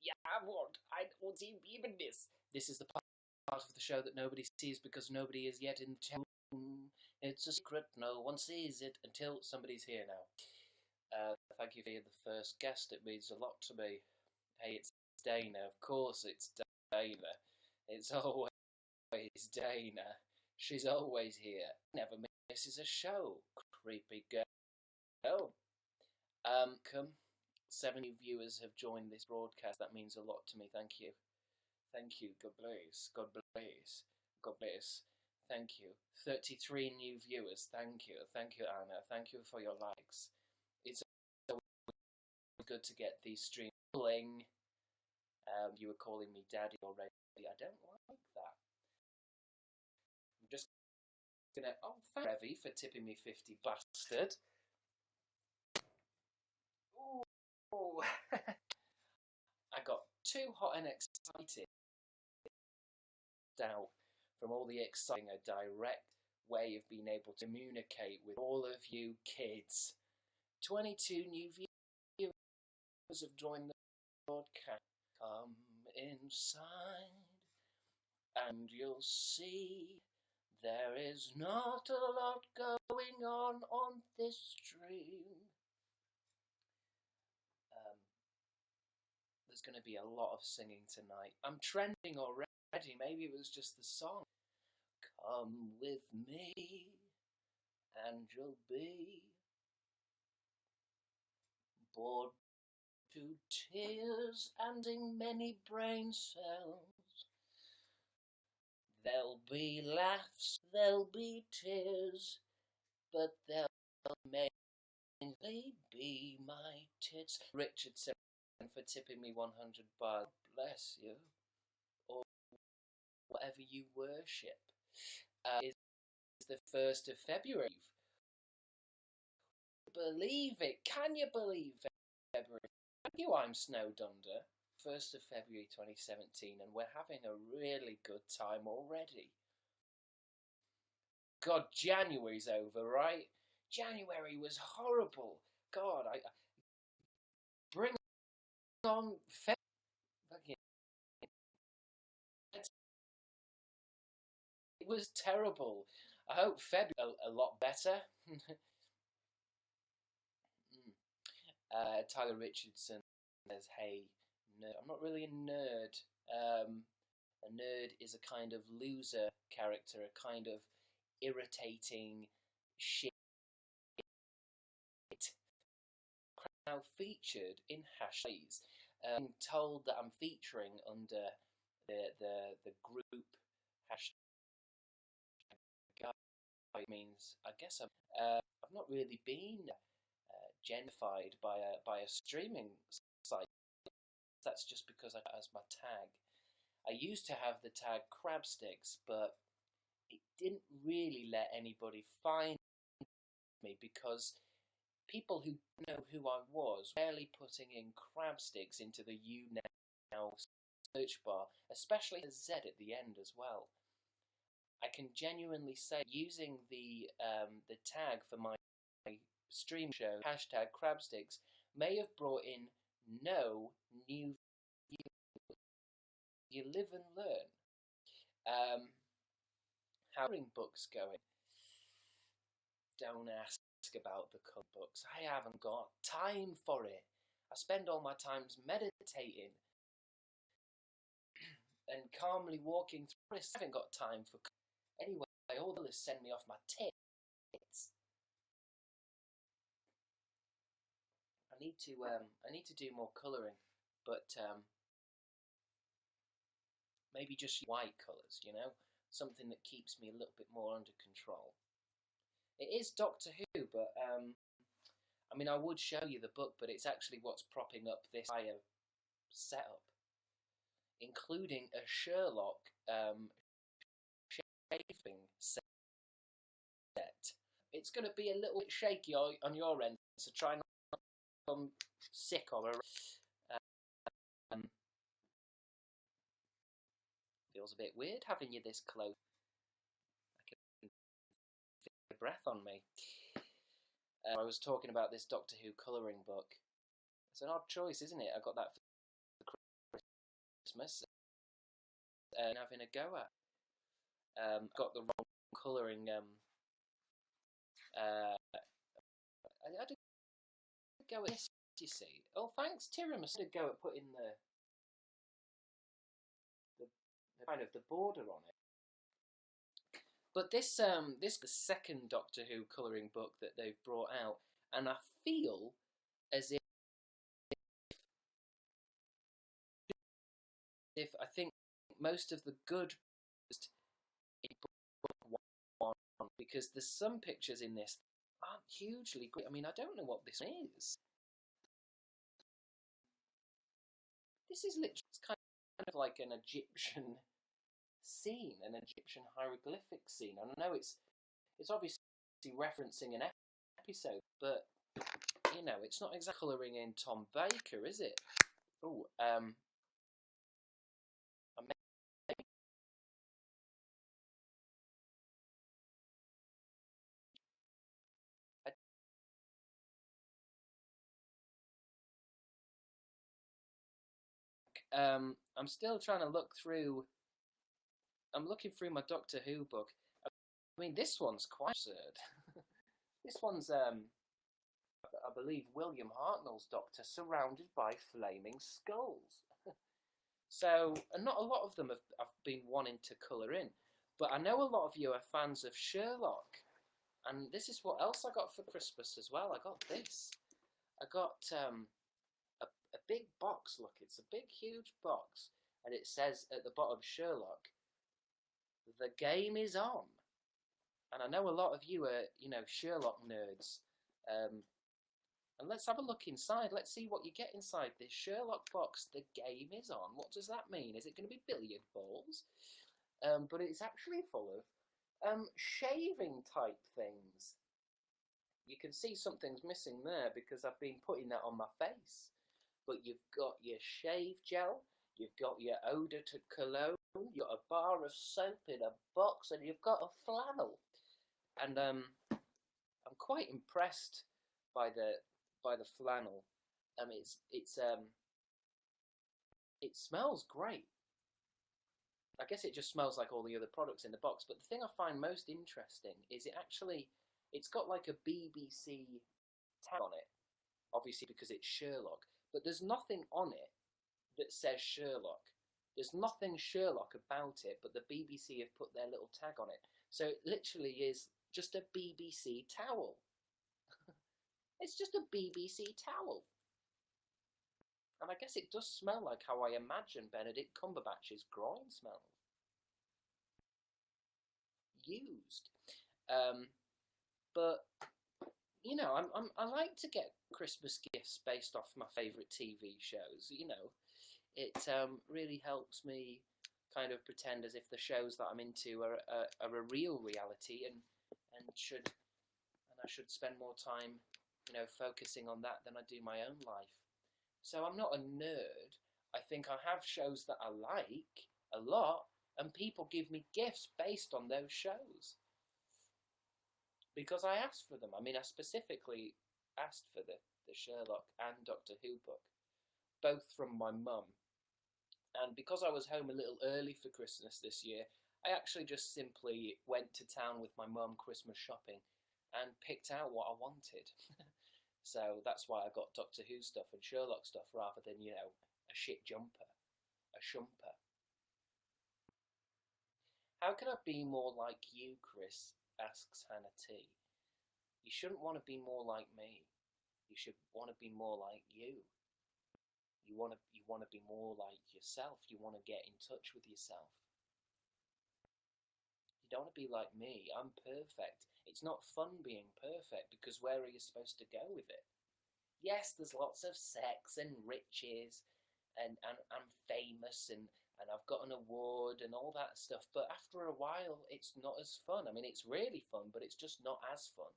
Yeah, I don't see even this. This is the part of the show that nobody sees because nobody is yet in the chat room. It's a secret. No one sees it until somebody's here now. Thank you for the first guest. It means a lot to me. Hey, it's Dana. Of course, it's Dana. It's always Dana. She's always here. Never misses a show. Creepy girl. Come. 7 new viewers have joined this broadcast. That means a lot to me. Thank you. Thank you. God bless. God bless. God bless. Thank you. 33 new viewers. Thank you. Thank you, Anna. Thank you for your likes. It's good to get these streams going. You were calling me daddy already. I don't like that. I'm just gonna... Oh, thank Revy for tipping me 50, bastard. Ooh. I got too hot and excited out from all the exciting, a direct way of being able to communicate with all of you kids. 22 new viewers have joined the broadcast. Come inside and you'll see there is not a lot going on this stream. There's going to be a lot of singing tonight. I'm trending already. Maybe it was just the song. Come with me and you'll be bored to tears and in many brain cells. There'll be laughs, there'll be tears, but there'll mainly be my tits. Richardson for tipping me 100 baht. Bless you. Or whatever you worship. Is the 1st of February. Believe it. Can you believe February? Thank you, I'm snowed under. 1st of February 2017, and we're having a really good time already. God, January's over, right? January was horrible. God, I bring on February. It was terrible. I hope February a lot better. Tyler Richardson says, hey, nerd. I'm not really a nerd. A nerd is a kind of loser character, a kind of irritating shit. Now featured in hashtags. I'm told that I'm featuring under the group hashtag. It means I guess I've not really been gentrified by a streaming site. That's just because I as my tag. I used to have the tag Crabstickz, but it didn't really let anybody find me because people who know who I was barely putting in Crabstickz into the YouNow search bar, especially the Z at the end as well. I can genuinely say using the tag for my stream show hashtag Crabstickz may have brought in no new viewers. You live and learn. How are books going? Don't ask about the cover books. I haven't got time for it. I spend all my time meditating and calmly walking through. I haven't got time for. Anyway, all the lists send me off my tits. I need to do more colouring, but maybe just white colours, you know, something that keeps me a little bit more under control. It is Doctor Who, but I mean, I would show you the book, but it's actually what's propping up this entire setup, including a Sherlock shaving set. It's going to be a little bit shaky on your end, so try not to become sick or feels a bit weird having you this close. I can feel your breath on me. I was talking about this Doctor Who colouring book. It's an odd choice, isn't it? I got that for Christmas and having a go at. Got the wrong colouring. I did go at this, you see. Oh, thanks, Tiramisu. I did go at putting the kind of the border on it. But this is the second Doctor Who colouring book that they've brought out, and I feel as if I think most of the good in book one, because there's some pictures in this that aren't hugely great. I mean, I don't know what this is. This is literally kind of like an Egyptian scene, an Egyptian hieroglyphic scene. And I know it's obviously referencing an episode, but you know, it's not exactly colouring in Tom Baker, is it? Oh, I'm still trying to look through. I'm looking through my Doctor Who book. I mean, this one's quite absurd. This one's, I believe, William Hartnell's Doctor surrounded by flaming skulls. So, and not a lot of them have been wanting to colour in. But I know a lot of you are fans of Sherlock. And this is what else I got for Christmas as well. I got this. I got a big box. Look, it's a big, huge box. And it says at the bottom, Sherlock, the game is on. And I know a lot of you are, you know, Sherlock nerds. And let's have a look inside. Let's see what you get inside this Sherlock box. The game is on. What does that mean? Is it going to be billiard balls? But it's actually full of shaving type things. You can see something's missing there because I've been putting that on my face. But you've got your shave gel, you've got your eau de cologne, you've got a bar of soap in a box, and you've got a flannel. And I'm quite impressed by the flannel. It smells great. I guess it just smells like all the other products in the box. But the thing I find most interesting is it's got like a BBC tag on it, obviously because it's Sherlock. But there's nothing on it that says Sherlock. There's nothing Sherlock about it, but the BBC have put their little tag on it. So it literally is just a BBC towel. It's just a BBC towel. And I guess it does smell like how I imagine Benedict Cumberbatch's groin smells. Used. But you know, I like to get Christmas gifts based off my favourite TV shows. You know, it really helps me kind of pretend as if the shows that I'm into are a real reality, and I should spend more time, you know, focusing on that than I do my own life. So I'm not a nerd. I think I have shows that I like a lot, and people give me gifts based on those shows. Because I asked for them. I mean, I specifically asked for the Sherlock and Doctor Who book, both from my mum. And because I was home a little early for Christmas this year, I actually just simply went to town with my mum Christmas shopping and picked out what I wanted. So that's why I got Doctor Who stuff and Sherlock stuff rather than, you know, a shit jumper, a shumper. How can I be more like you, Chris? Asks Hannah T. You shouldn't want to be more like me. You should want to be more like you. You want to be more like yourself. You want to get in touch with yourself. You don't want to be like me. I'm perfect. It's not fun being perfect because where are you supposed to go with it? Yes, there's lots of sex and riches and I'm famous and I've got an award and all that stuff, but after a while it's not as fun. I mean, it's really fun, but it's just not as fun.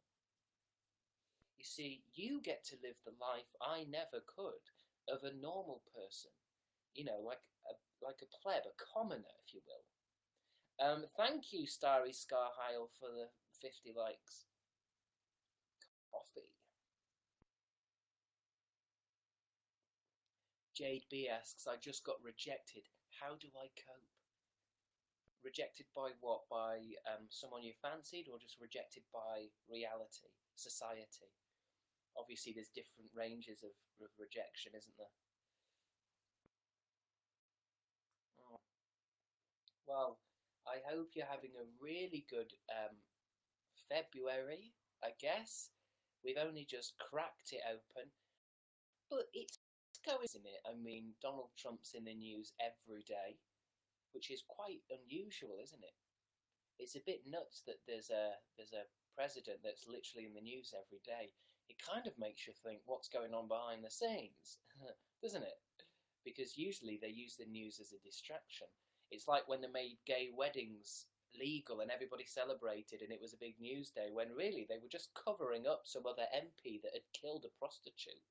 You see, you get to live the life I never could of a normal person. You know, like a pleb, a commoner, if you will. Thank you, Starry Scarhile, for the 50 likes. Coffee. Jade B asks, I just got rejected. How do I cope? Rejected by what? By someone you fancied, or just rejected by reality, society? Obviously, there's different ranges of rejection, isn't there? Oh. Well, I hope you're having a really good February, I guess. We've only just cracked it open, but it's going, isn't it? I mean, Donald Trump's in the news every day, which is quite unusual, isn't it? It's a bit nuts that there's a president that's literally in the news every day. It kind of makes you think what's going on behind the scenes, doesn't it? Because usually they use the news as a distraction. It's like when they made gay weddings legal and everybody celebrated and it was a big news day, when really they were just covering up some other MP that had killed a prostitute.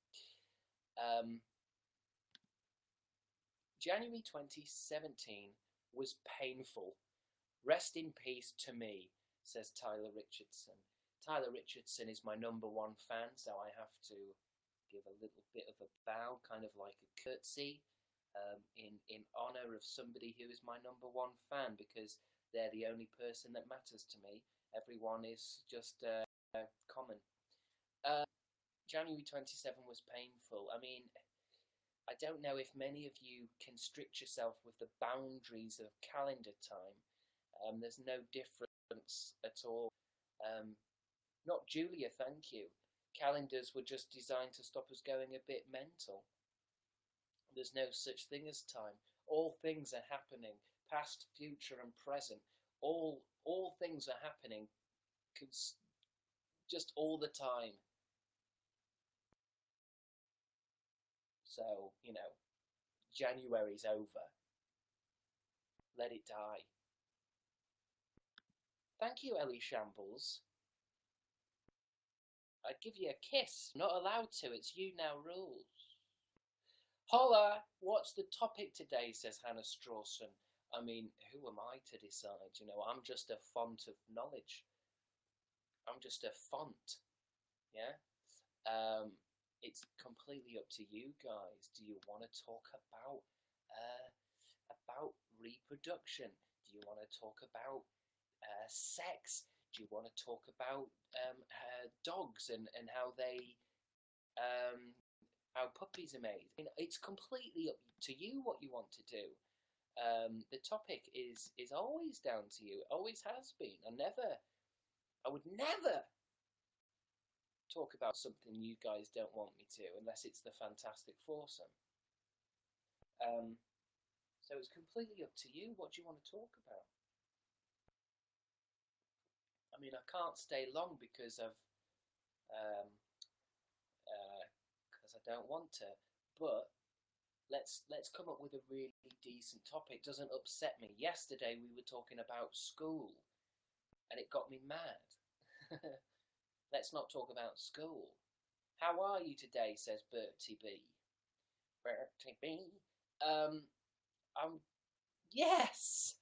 January 2017 was painful. Rest in peace to me, says Tyler Richardson. Tyler Richardson is my number one fan, so I have to give a little bit of a bow, kind of like a curtsy, in honour of somebody who is my number one fan, because they're the only person that matters to me. Everyone is just common. January 27 was painful. I mean, I don't know if many of you can constrict yourself with the boundaries of calendar time. There's no difference at all. Not Julia, thank you. Calendars were just designed to stop us going a bit mental. There's no such thing as time. All things are happening, past, future, and present. All things are happening just all the time. So, January's over. Let it die. Thank you, Ellie Shambles. I'd give you a kiss. Not allowed to. It's YouNow rules. Holla! What's the topic today, says Hannah Strawson. I mean, who am I to decide? I'm just a font of knowledge. I'm just a font. Yeah? It's completely up to you guys. Do you want to talk about reproduction? Do you want to talk about sex? Do you want to talk about dogs and how they how puppies are made? It's completely up to you what you want to do. The topic is always down to you. It always has been. I would never talk about something you guys don't want me to, unless it's the Fantastic Foursome. So it's completely up to you. What do you want to talk about? I mean, I can't stay long because I don't want to. But let's come up with a really decent topic. Doesn't upset me. Yesterday we were talking about school, and it got me mad. Let's not talk about school. How are you today, says Bertie B. Bertie B. Yes!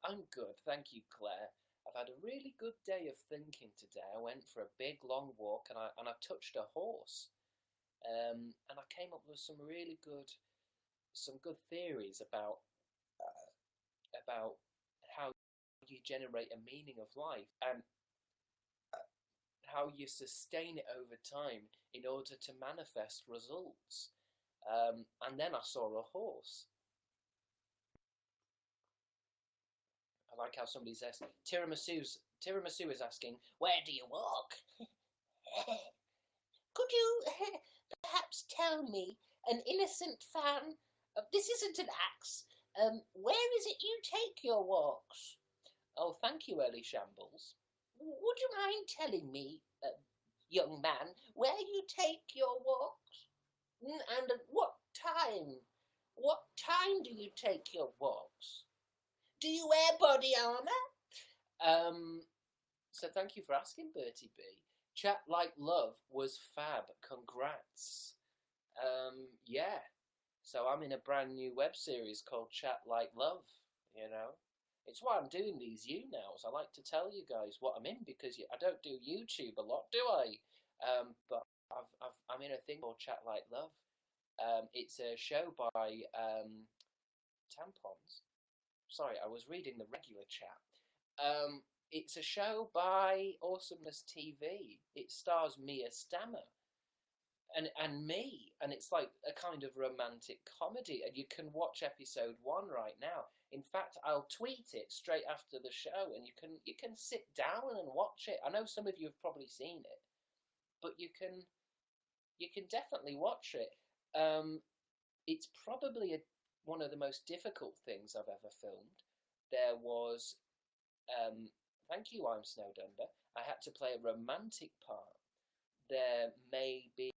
I'm good, thank you, Claire. I've had a really good day of thinking today. I went for a big, long walk, and I touched a horse. And I came up with some good theories about how you generate a meaning of life, and how you sustain it over time in order to manifest results. And then I saw a horse. I like how somebody says, Tiramisu is asking, where do you walk? Could you perhaps tell me, an innocent fan of this isn't an axe, where is it you take your walks? Oh, thank you, Ellie Shambles. Would you mind telling me, young man, where you take your walks? And at what time? What time do you take your walks? Do you wear body armour? So thank you for asking, Bertie B. Chat Like Love was fab. Congrats. Yeah. So I'm in a brand new web series called Chat Like Love, It's why I'm doing these YouNows. I like to tell you guys what I'm in, because I don't do YouTube a lot, do I? But I'm in a thing called Chat Like Love. It's a show by tampons. Sorry, I was reading the regular chat. It's a show by Awesomeness TV. It stars Mia Stammer and me, and it's like a kind of romantic comedy, and you can watch episode 1 right now. In fact, I'll tweet it straight after the show, and you can sit down and watch it. I know some of you have probably seen it, but you can definitely watch it. It's probably one of the most difficult things I've ever filmed. There was, thank you, I'm Snowed Under. I had to play a romantic part. There may be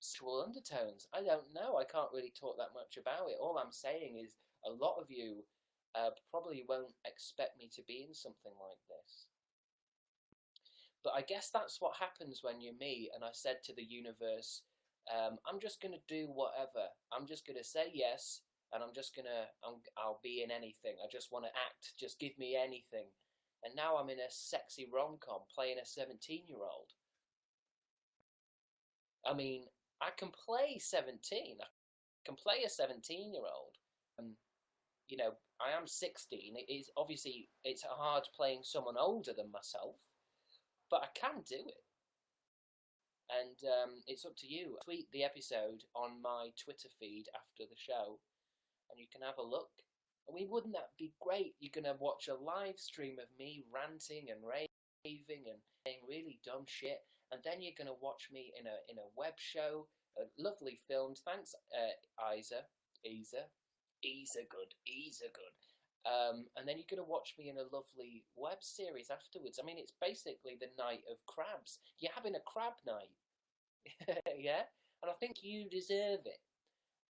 sexual undertones. I don't know. I can't really talk that much about it. All I'm saying is a lot of you probably won't expect me to be in something like this. But I guess that's what happens when you're me, and I said to the universe, I'm just going to do whatever. I'm just going to say yes, and I'll be in anything. I just want to act. Just give me anything. And now I'm in a sexy rom-com playing a 17-year-old. I mean, I can play 17. I can play a 17-year-old. You know, I am 16. It's hard playing someone older than myself, but I can do it. And it's up to you. Tweet the episode on my Twitter feed after the show, and you can have a look. I mean, wouldn't that be great? You're going to watch a live stream of me ranting and raving and saying really dumb shit, and then you're going to watch me in a web show, lovely filmed. Thanks, Isa good. And then you're going to watch me in a lovely web series afterwards. I mean, it's basically the night of crabs. You're having a crab night. Yeah? And I think you deserve it.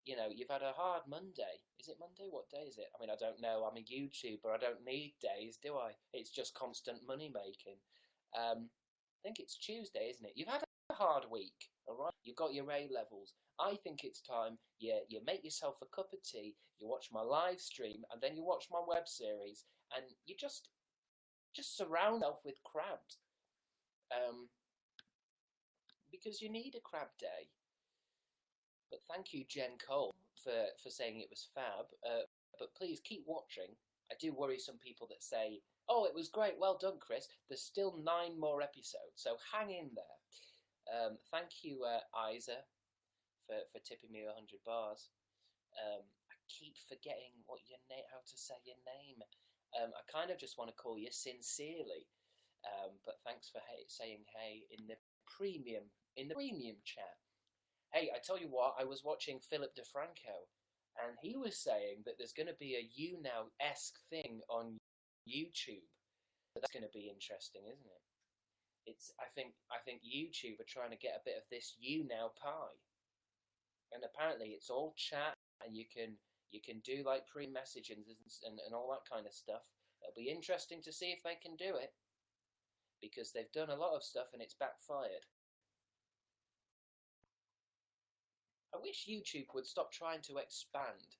You know, you've had a hard Monday. Is it Monday? What day is it? I mean, I don't know. I'm a YouTuber. I don't need days, do I? It's just constant money making. I think it's Tuesday, isn't it? You've had a hard week, all right? You've got your A levels. I think it's time you make yourself a cup of tea, you watch my live stream, and then you watch my web series, and you just surround yourself with crabs. Because you need a crab day. But thank you, Jen Cole, for saying it was fab. But please keep watching. I do worry some people that say, oh, it was great, well done, Chris. There's still 9 more episodes, so hang in there. Thank you, Isa, for tipping me 100 bars. I keep forgetting how to say your name. I kind of just want to call you Sincerely. But thanks for saying hey in the premium chat. Hey, I tell you what, I was watching Philip DeFranco, and he was saying that there's going to be a YouNow-esque thing on YouTube. That's going to be interesting, isn't it? I think YouTube are trying to get a bit of this YouNow pie, and apparently it's all chat, and you can do like pre-messaging and all that kind of stuff. It'll be interesting to see if they can do it, because they've done a lot of stuff and it's backfired. I wish YouTube would stop trying to expand.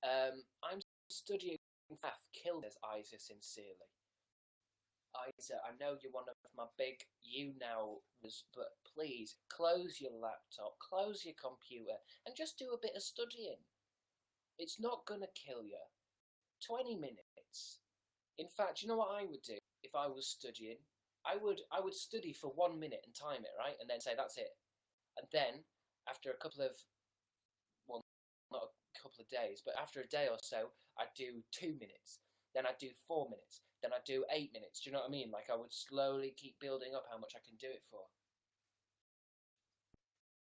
I'm studying math. Killed as Isa Sincerely. Isa, I know you're one of my big YouNowers, but please close your laptop, close your computer, and just do a bit of studying. It's not gonna kill you. 20 minutes. In fact, you know what I would do if I was studying? I would study for 1 minute and time it, right? And then say that's it. And then after a couple of, well, not a couple of days, but after a day or so, I'd do 2 minutes. Then I'd do 4 minutes. Then I'd do 8 minutes. Do you know what I mean? Like, I would slowly keep building up how much I can do it for.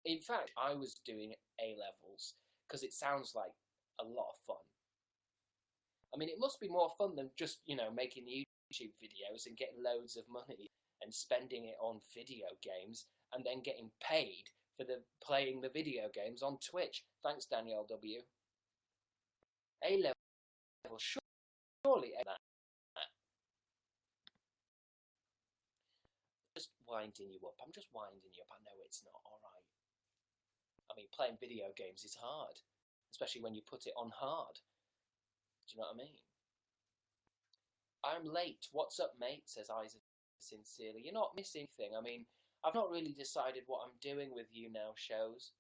In fact, I was doing A levels because it sounds like a lot of fun. I mean, it must be more fun than just, making YouTube videos and getting loads of money and spending it on video games and then getting paid for playing the video games on Twitch. Thanks, Danielle W. A level, surely that. Just winding you up. I'm just winding you up. I know it's not alright. I mean, playing video games is hard, especially when you put it on hard. Do you know what I mean? I'm late. What's up, mate? Says Isa Sincerely. You're not missing anything. I mean, I've not really decided what I'm doing with YouNow shows.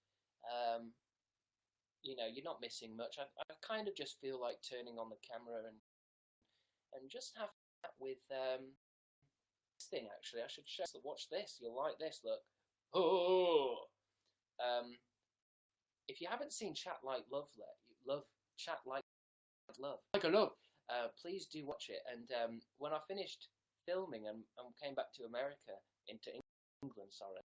you know, you're not missing much. I kind of just feel like turning on the camera and just have that with this thing. Actually, I should show. Watch this. You'll like this. Look. Oh. If you haven't seen Chat Like Love, Chat Like Love, please do watch it. And when I finished filming and came back to America, into England, sorry,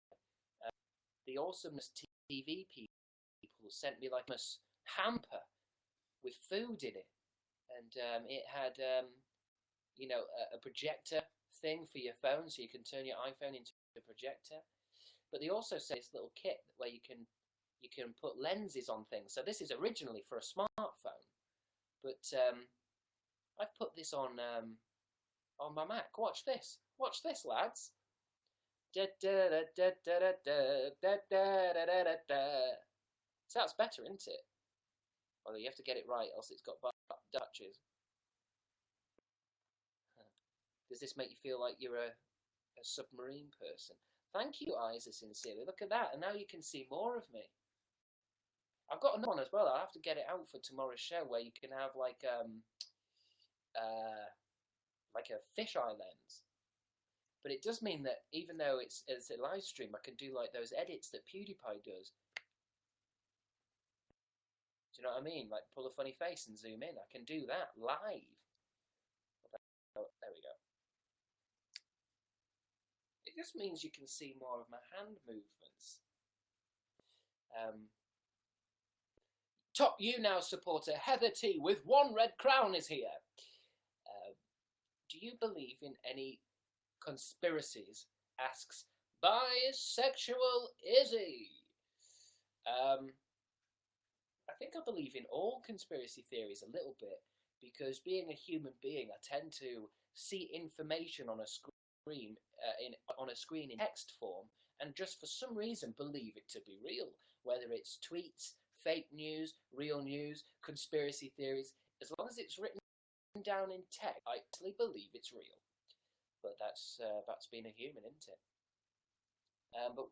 the Awesomeness TV people sent me like a hamper with food in it, and it had you know, a projector thing for your phone, so you can turn your iPhone into a projector. But they also say this little kit where you can put lenses on things. So this is originally for a smartphone, but I've put this on my Mac. Watch this, lads. Sounds better, isn't it? Although you have to get it right, else it's got Dutches. Does this make you feel like you're a submarine person? Thank you, Isa, sincerely. Look at that, and now you can see more of me. I've got another one as well. I'll have to get it out for tomorrow's show, where you can have like a fisheye lens. But it does mean that even though it's a live stream, I can do like those edits that PewDiePie does. Do you know what I mean? Like pull a funny face and zoom in. I can do that live. Oh, there we go. It just means you can see more of my hand movements. Top YouNow supporter Heather T with 1 red crown is here. Do you believe in any conspiracies? Asks bisexual Izzy. I think I believe in all conspiracy theories a little bit, because being a human being, I tend to see information on a screen in text form, and just for some reason believe it to be real. Whether it's tweets, fake news, real news, conspiracy theories, as long as it's written down in text, I actually believe it's real. But that's being a human, isn't it? But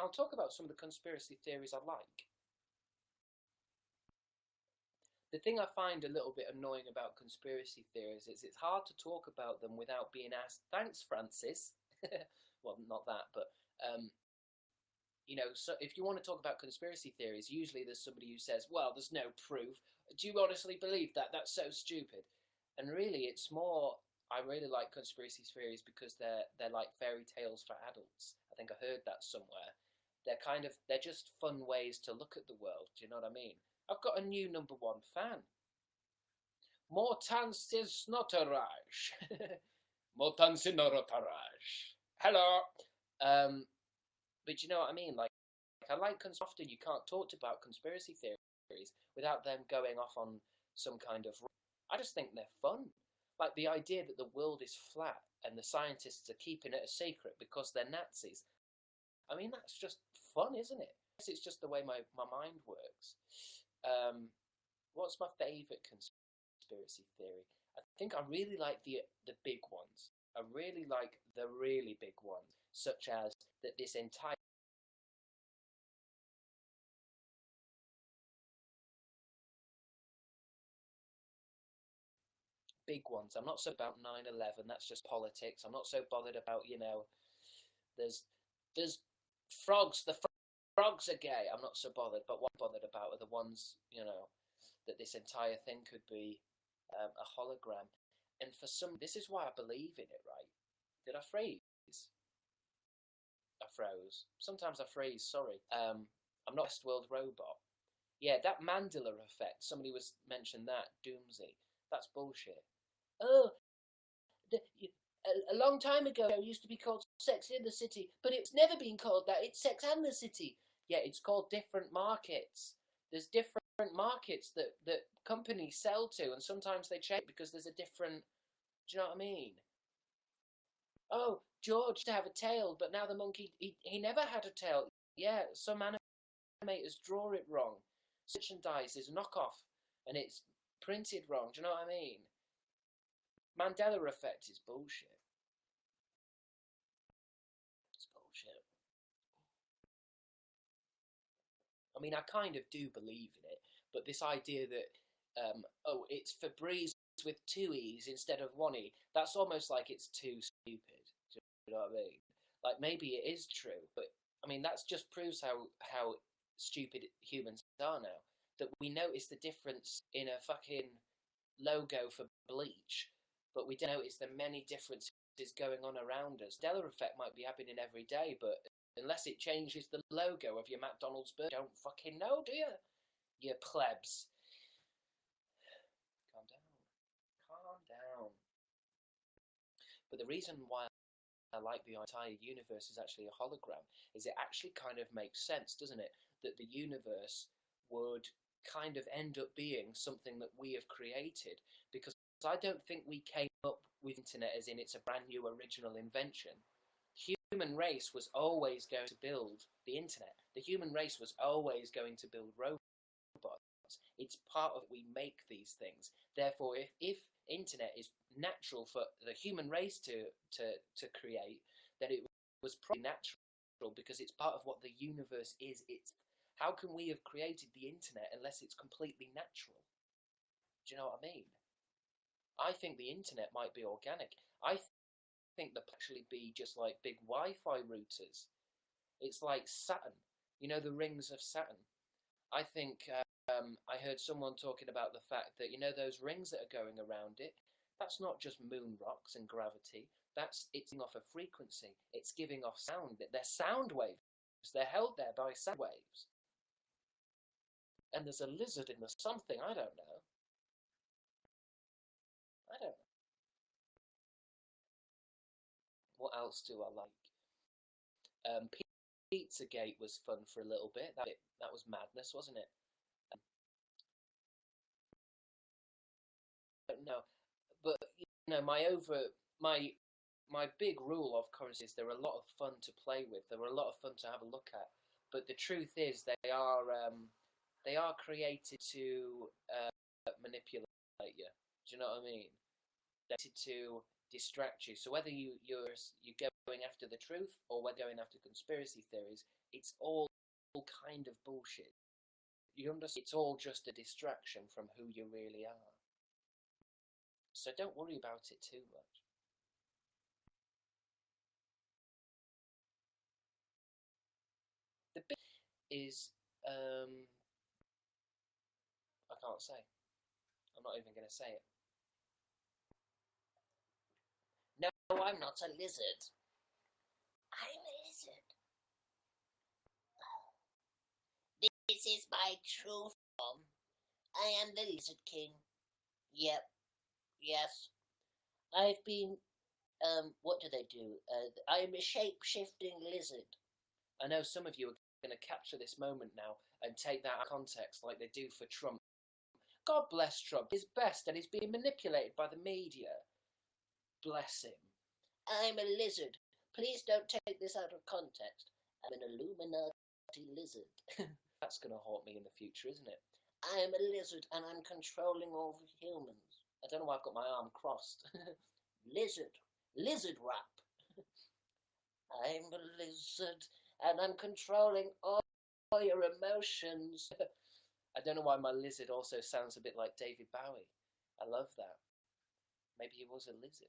I'll talk about some of the conspiracy theories I like. The thing I find a little bit annoying about conspiracy theories is it's hard to talk about them without being asked, thanks, Francis. Well, not that, but, you know, so if you want to talk about conspiracy theories, usually there's somebody who says, well, there's no proof. Do you honestly believe that? That's so stupid. And really, it's more, I really like conspiracy theories because they're like fairy tales for adults. I think I heard that somewhere. They're just fun ways to look at the world. Do you know what I mean? I've got a new #1 fan. Mortansis Notaraj. Mortansinorotaraj. Hello. But you know what I mean? Like I like often you can't talk about conspiracy theories without them going off on some kind of. I just think they're fun. Like the idea that the world is flat and the scientists are keeping it a secret because they're Nazis. I mean, that's just fun, isn't it? It's just the way my mind works. What's my favourite conspiracy theory? I think I really like the big ones. I really like the really big ones, such as that this entire big ones. I'm not so about 9/11. That's just politics. I'm not so bothered about, you know, there's frogs. The frogs are gay. I'm not so bothered. But what I'm bothered about are the ones, you know, that this entire thing could be a hologram. And this is why I believe in it, right? Did I freeze? I froze. Sometimes I freeze, sorry. I'm not a Westworld robot. Yeah, that Mandela effect. Somebody mentioned that. Doomsday. That's bullshit. Oh, a long time ago it used to be called Sex in the City, but it's never been called that. It's Sex and the City. Yeah, it's called different markets. There's different markets that companies sell to, and sometimes they change because there's a different. Do you know what I mean? Oh, George to have a tail, but now the monkey he never had a tail. Yeah, some animators draw it wrong. Merchandise is knockoff, and it's printed wrong. Do you know what I mean? Mandela effect is bullshit. It's bullshit. I mean, I kind of do believe in it, But this idea that, it's Febreze with 2 E's instead of 1 E, that's almost like it's too stupid. Do you know what I mean? Like, maybe it is true, but, I mean, that just proves how stupid humans are now. That we notice the difference in a fucking logo for bleach, but we don't notice the many differences going on around us. Mandela effect might be happening every day, but unless it changes the logo of your McDonald's burger, you don't fucking know, do you? You plebs. Calm down. Calm down. But the reason why I like the entire universe is actually a hologram is it actually kind of makes sense, doesn't it? That the universe would kind of end up being something that we have created, because I don't think we came up with internet as in it's a brand new original invention. The human race was always going to build the internet. The human race was always going to build robots. It's part of we make these things. Therefore, if internet is natural for the human race to create, then it was probably natural because it's part of what the universe is. How can we have created the internet unless it's completely natural? Do you know what I mean? I think the internet might be organic. I think there'll actually be just like big Wi-Fi routers. It's like Saturn, you know, the rings of Saturn. I think I heard someone talking about the fact that, you know, those rings that are going around it, that's not just moon rocks and gravity. It's giving off a frequency. It's giving off sound. They're sound waves. They're held there by sound waves. And there's a lizard in the something, I don't know. What else do I like? Pizzagate was fun for a little bit. That was madness, wasn't it? I don't know, but you know, my big rule of currencies, they're a lot of fun to play with. They're a lot of fun to have a look at. But the truth is, they are created to manipulate you. Do you know what I mean? They're created to distract you. So whether you're going after the truth or we're going after conspiracy theories, it's all kind of bullshit. You understand? It's all just a distraction from who you really are. So don't worry about it too much. The bit is I can't say. I'm not even going to say it. No, I'm not a lizard. I'm a lizard. This is my true form. I am the Lizard King. Yep. Yes. I've been, what do they do? I'm a shape-shifting lizard. I know some of you are going to capture this moment now and take that out of context like they do for Trump. God bless Trump. He's best and he's being manipulated by the media. Bless him. I'm a lizard. Please don't take this out of context. I'm an Illuminati lizard. That's going to haunt me in the future, isn't it? I'm a lizard and I'm controlling all the humans. I don't know why I've got my arm crossed. Lizard. Lizard rap. I'm a lizard and I'm controlling all your emotions. I don't know why my lizard also sounds a bit like David Bowie. I love that. Maybe he was a lizard.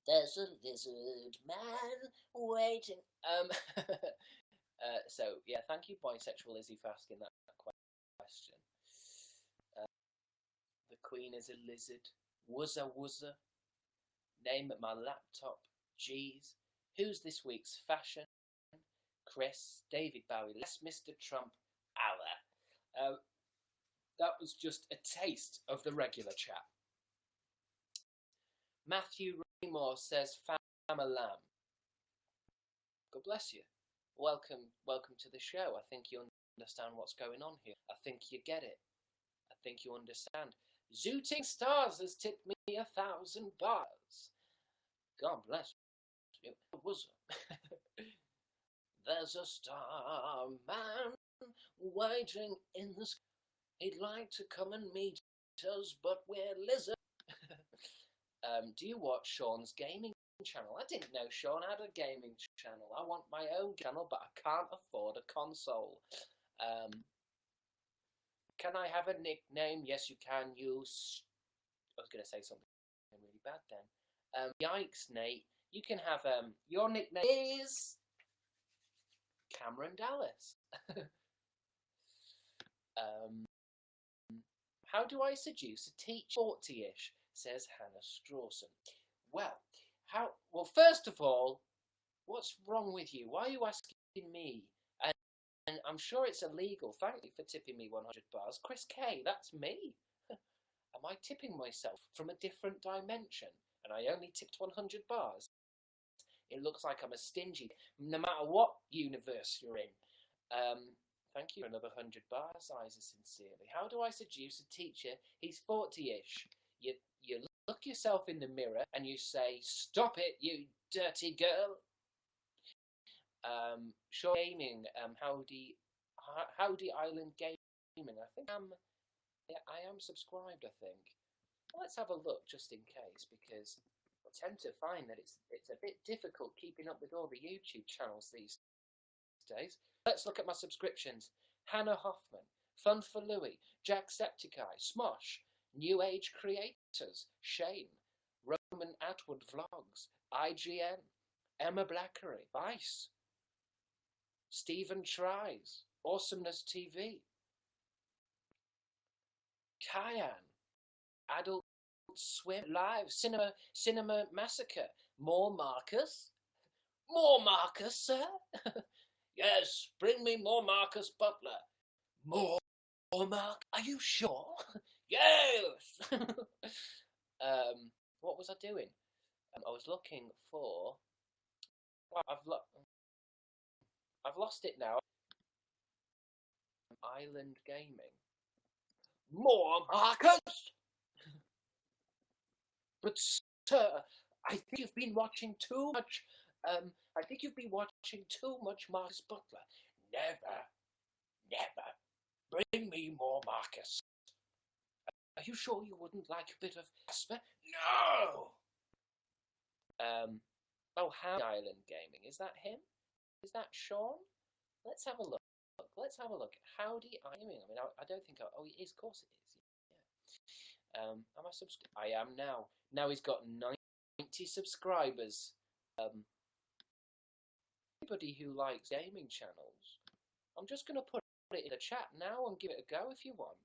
There's a lizard man waiting. So yeah, thank you, bisexual Izzy, for asking that question. The Queen is a lizard. Wuzza. Name at my laptop. Jeez. Who's this week's fashion? Chris, David Bowie, less Mr. Trump. Allah. That was just a taste of the regular chat. Matthew Raymore says, "Fam a lamb." God bless you. Welcome to the show. I think you understand what's going on here. I think you get it. I think you understand. Zooting Stars has tipped me 1,000 bars. God bless you. There's a star man waiting in the sky. He'd like to come and meet us, but we're lizards. Do you watch Sean's gaming channel? I didn't know Sean had a gaming channel. I want my own channel, but I can't afford a console. Can I have a nickname? Yes, you can. I was going to say something really bad then. Yikes, Nate. You can have, your nickname is Cameron Dallas. How do I seduce a teacher 40-ish, says Hannah Strawson. Well, first of all, what's wrong with you? Why are you asking me? And I'm sure it's illegal. Thank you for tipping me 100 bars. Chris K, that's me. Am I tipping myself from a different dimension? And I only tipped 100 bars. It looks like I'm a stingy, no matter what universe you're in. Thank you for another 100 bars, Isa, sincerely. How do I seduce a teacher? He's 40-ish. You look yourself in the mirror and you say, "Stop it, you dirty girl." Sure Gaming, Howdy Island Gaming. I think I am subscribed, I think. Well, let's have a look just in case, because I tend to find that it's a bit difficult keeping up with all the YouTube channels these days. Let's look at my subscriptions. Hannah Hoffman, Fun for Louie, Jacksepticeye, Smosh, New Age Creators, Shane, Roman Atwood Vlogs, IGN, Emma Blackery, Vice, Stephen Tries, Awesomeness TV, Kyan, Adult Swim, Live, Cinema Massacre, More Marcus, sir. Yes, bring me more Marcus Butler. More Mark? Are you sure? Yes. What was I doing? I was looking for. Well, I've lost it now. Island Gaming. More Marcus. But sir, I think you've been watching too much. I think you've been watching too much Marcus Butler. Never. Bring me more Marcus. Are you sure you wouldn't like a bit of Casper? No! Oh, Howdy Island Gaming. Is that him? Is that Sean? Let's have a look. Howdy Gaming. I mean, I don't think oh, it is. Of course it is. Yeah. Am I subscribed? I am now. Now he's got 90 subscribers. Anybody who likes gaming channels, I'm just going to put it in the chat now and give it a go if you want.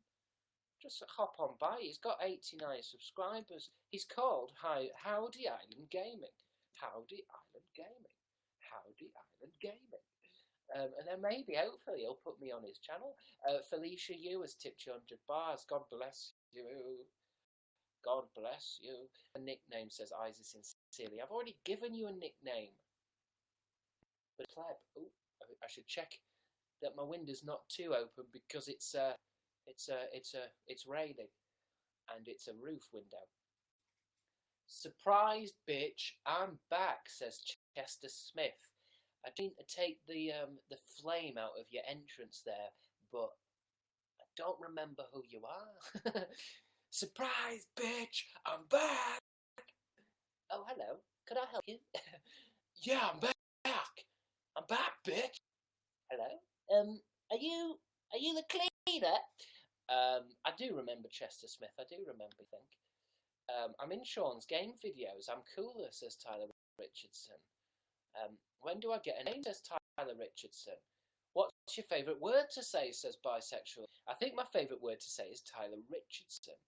Just hop on by. He's got 89 subscribers. He's called Howdy Island Gaming. Howdy Island Gaming. Howdy Island Gaming. And then maybe, hopefully, he'll put me on his channel. Felicia Yu has tipped you 100 bars. God bless you. God bless you. A nickname, says Isa sincerely. I've already given you a nickname. But Pleb, I should check that my window's not too open because it's raining and it's a roof window. Surprise, bitch! I'm back, says Chester Smith. I didn't take the flame out of your entrance there, but I don't remember who you are. Surprise, bitch! I'm back. Oh, hello. Could I help you? Yeah, I'm back. I'm back, bitch. Hello. Are you the cleaner? I do remember Chester Smith. I do remember, I think. I'm in Sean's game videos. I'm cooler, says Tyler Richardson. When do I get a name, says Tyler Richardson. What's your favourite word to say, says Bisexual. I think my favourite word to say is Tyler Richardson.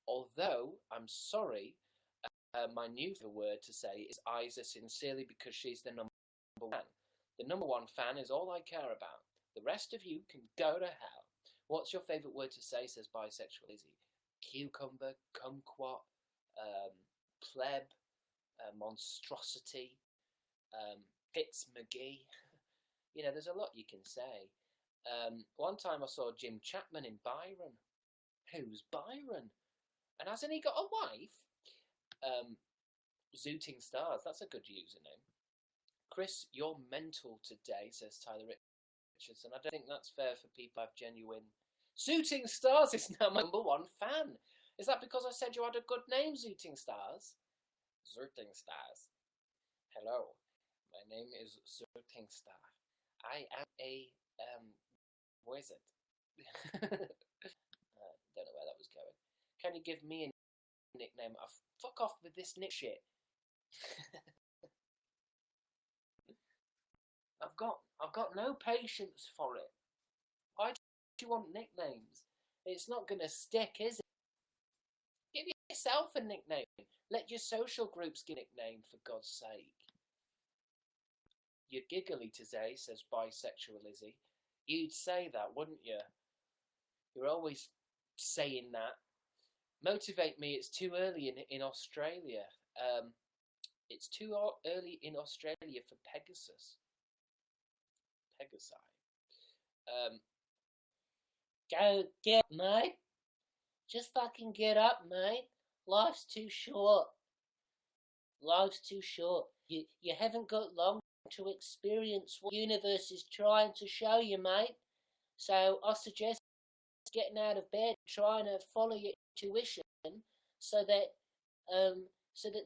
Although, I'm sorry, my new word to say is Isa sincerely because she's the number one. The number one fan is all I care about. The rest of you can go to hell. What's your favourite word to say, says Bisexual Izzy. Cucumber, kumquat, pleb, monstrosity, Pitts McGee. You know, there's a lot you can say. One time I saw Jim Chapman in Byron. Who's Byron? And hasn't he got a wife? Zooting Stars, that's a good username. Chris, you're mental today, says Tyler Richardson. I don't think that's fair for people who have genuine... Zooting Stars is now my number one fan. Is that because I said you had a good name, Zooting Stars? Zooting Stars. Hello, my name is Zooting Star. I am a wizard. Can you give me a nickname? Fuck off with this nick shit. I've got no patience for it. Why do you want nicknames? It's not gonna stick, is it? Give yourself a nickname. Let your social groups get a nickname, for God's sake. You're giggly today, says bisexual Lizzie. You'd say that, wouldn't you? You're always saying that. Motivate me, it's too early in Australia. It's too early in Australia for Pegasus. Pegasi. Go get, mate. Just fucking get up, mate. Life's too short. Life's too short. You haven't got long to experience what the universe is trying to show you, mate. So I suggest getting out of bed, trying to follow your intuition, so that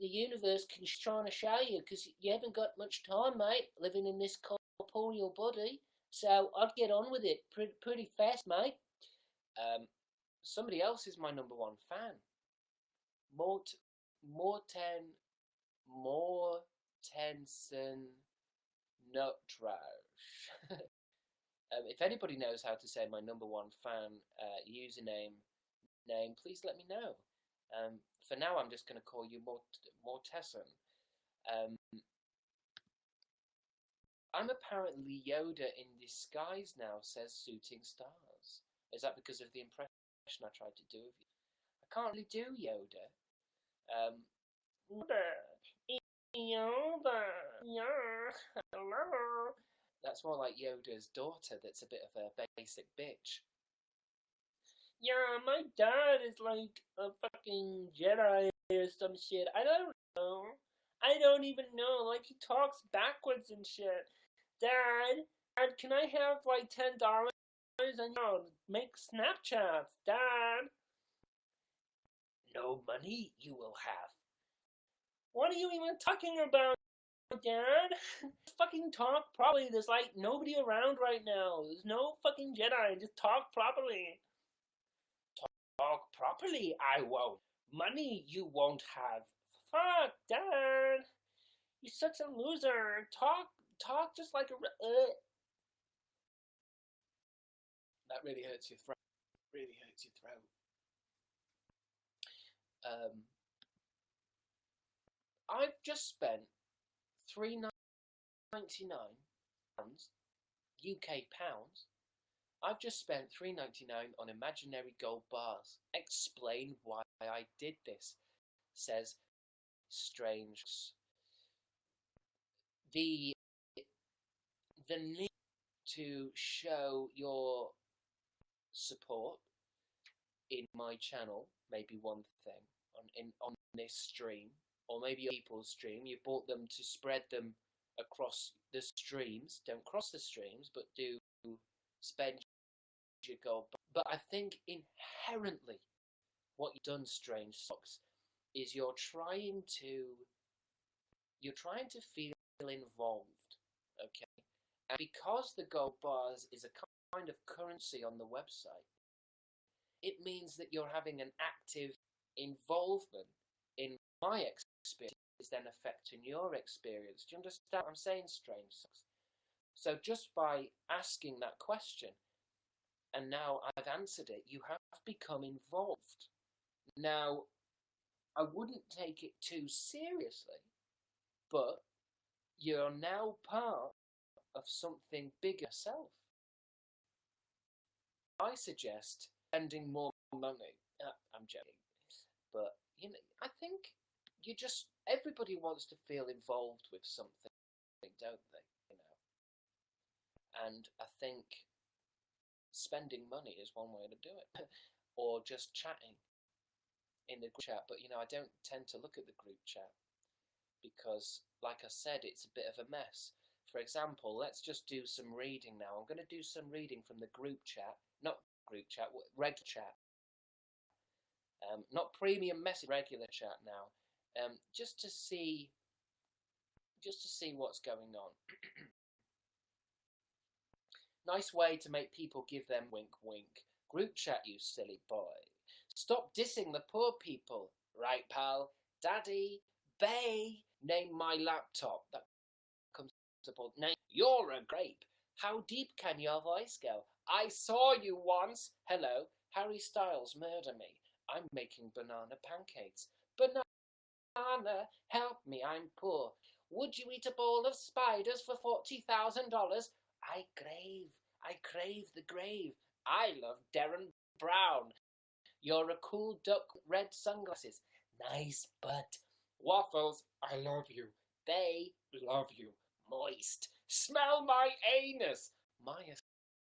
the universe can trying to show you, because you haven't got much time, mate, living in this corporeal body. So I'd get on with it pretty fast, mate. Somebody else is my number one fan. Mortensen Nutrausch. If anybody knows how to say my number one fan username name, please let me know. For now, I'm just going to call you Mortessen. I'm apparently Yoda in disguise now, says Suiting Stars. Is that because of the impression I tried to do of you? I can't really do Yoda. Yoda, yeah, hello. That's more like Yoda's daughter that's a bit of a basic bitch. Yeah, my dad is like a fucking Jedi or some shit. I don't know. I don't even know. Like, he talks backwards and shit. Dad, can I have like $10 and make Snapchats, Dad? No money you will have. What are you even talking about, Dad? Fucking talk properly. There's like nobody around right now. There's no fucking Jedi. Just talk properly. Talk properly, I won't. Money you won't have. Fuck, Dad. You're such a loser. Talk just like a... That really hurts your throat. Really hurts your throat. I've just spent £3.99 UK pounds. I've just spent £3.99 on imaginary gold bars. Explain why I did this, says Strange. The need to show your support in my channel may be one thing on this stream, or maybe people's stream. You bought them to spread them across the streams. Don't cross the streams, but do spend your gold. But I think inherently what you've done, Strange Socks, is you're trying to feel involved, okay? And because the gold bars is a kind of currency on the website, it means that you're having an active involvement in my experience, is then affecting your experience. Do you understand what I'm saying, Strange Socks? So just by asking that question, and now I've answered it, you have become involved. Now, I wouldn't take it too seriously, but you're now part of something bigger yourself. I suggest spending more money. I'm joking. But, I think everybody wants to feel involved with something, don't they? And I think spending money is one way to do it. Or just chatting in the group chat. But, I don't tend to look at the group chat because, like I said, it's a bit of a mess. For example, let's just do some reading now. I'm going to do some reading from the group chat. Not group chat, regular chat. Not premium message, regular chat now. Just to see what's going on. Nice way to make people give them wink wink. Group chat, you silly boy. Stop dissing the poor people. Right, pal? Daddy, Bay, name my laptop. That comes to point. Name. You're a grape. How deep can your voice go? I saw you once. Hello, Harry Styles, murder me. I'm making banana pancakes. Banana, help me, I'm poor. Would you eat a bowl of spiders for $40,000? I crave the grave. I love Darren Brown. You're a cool duck, red sunglasses. Nice butt. Waffles, I love you. They love you. Moist. Smell my anus. My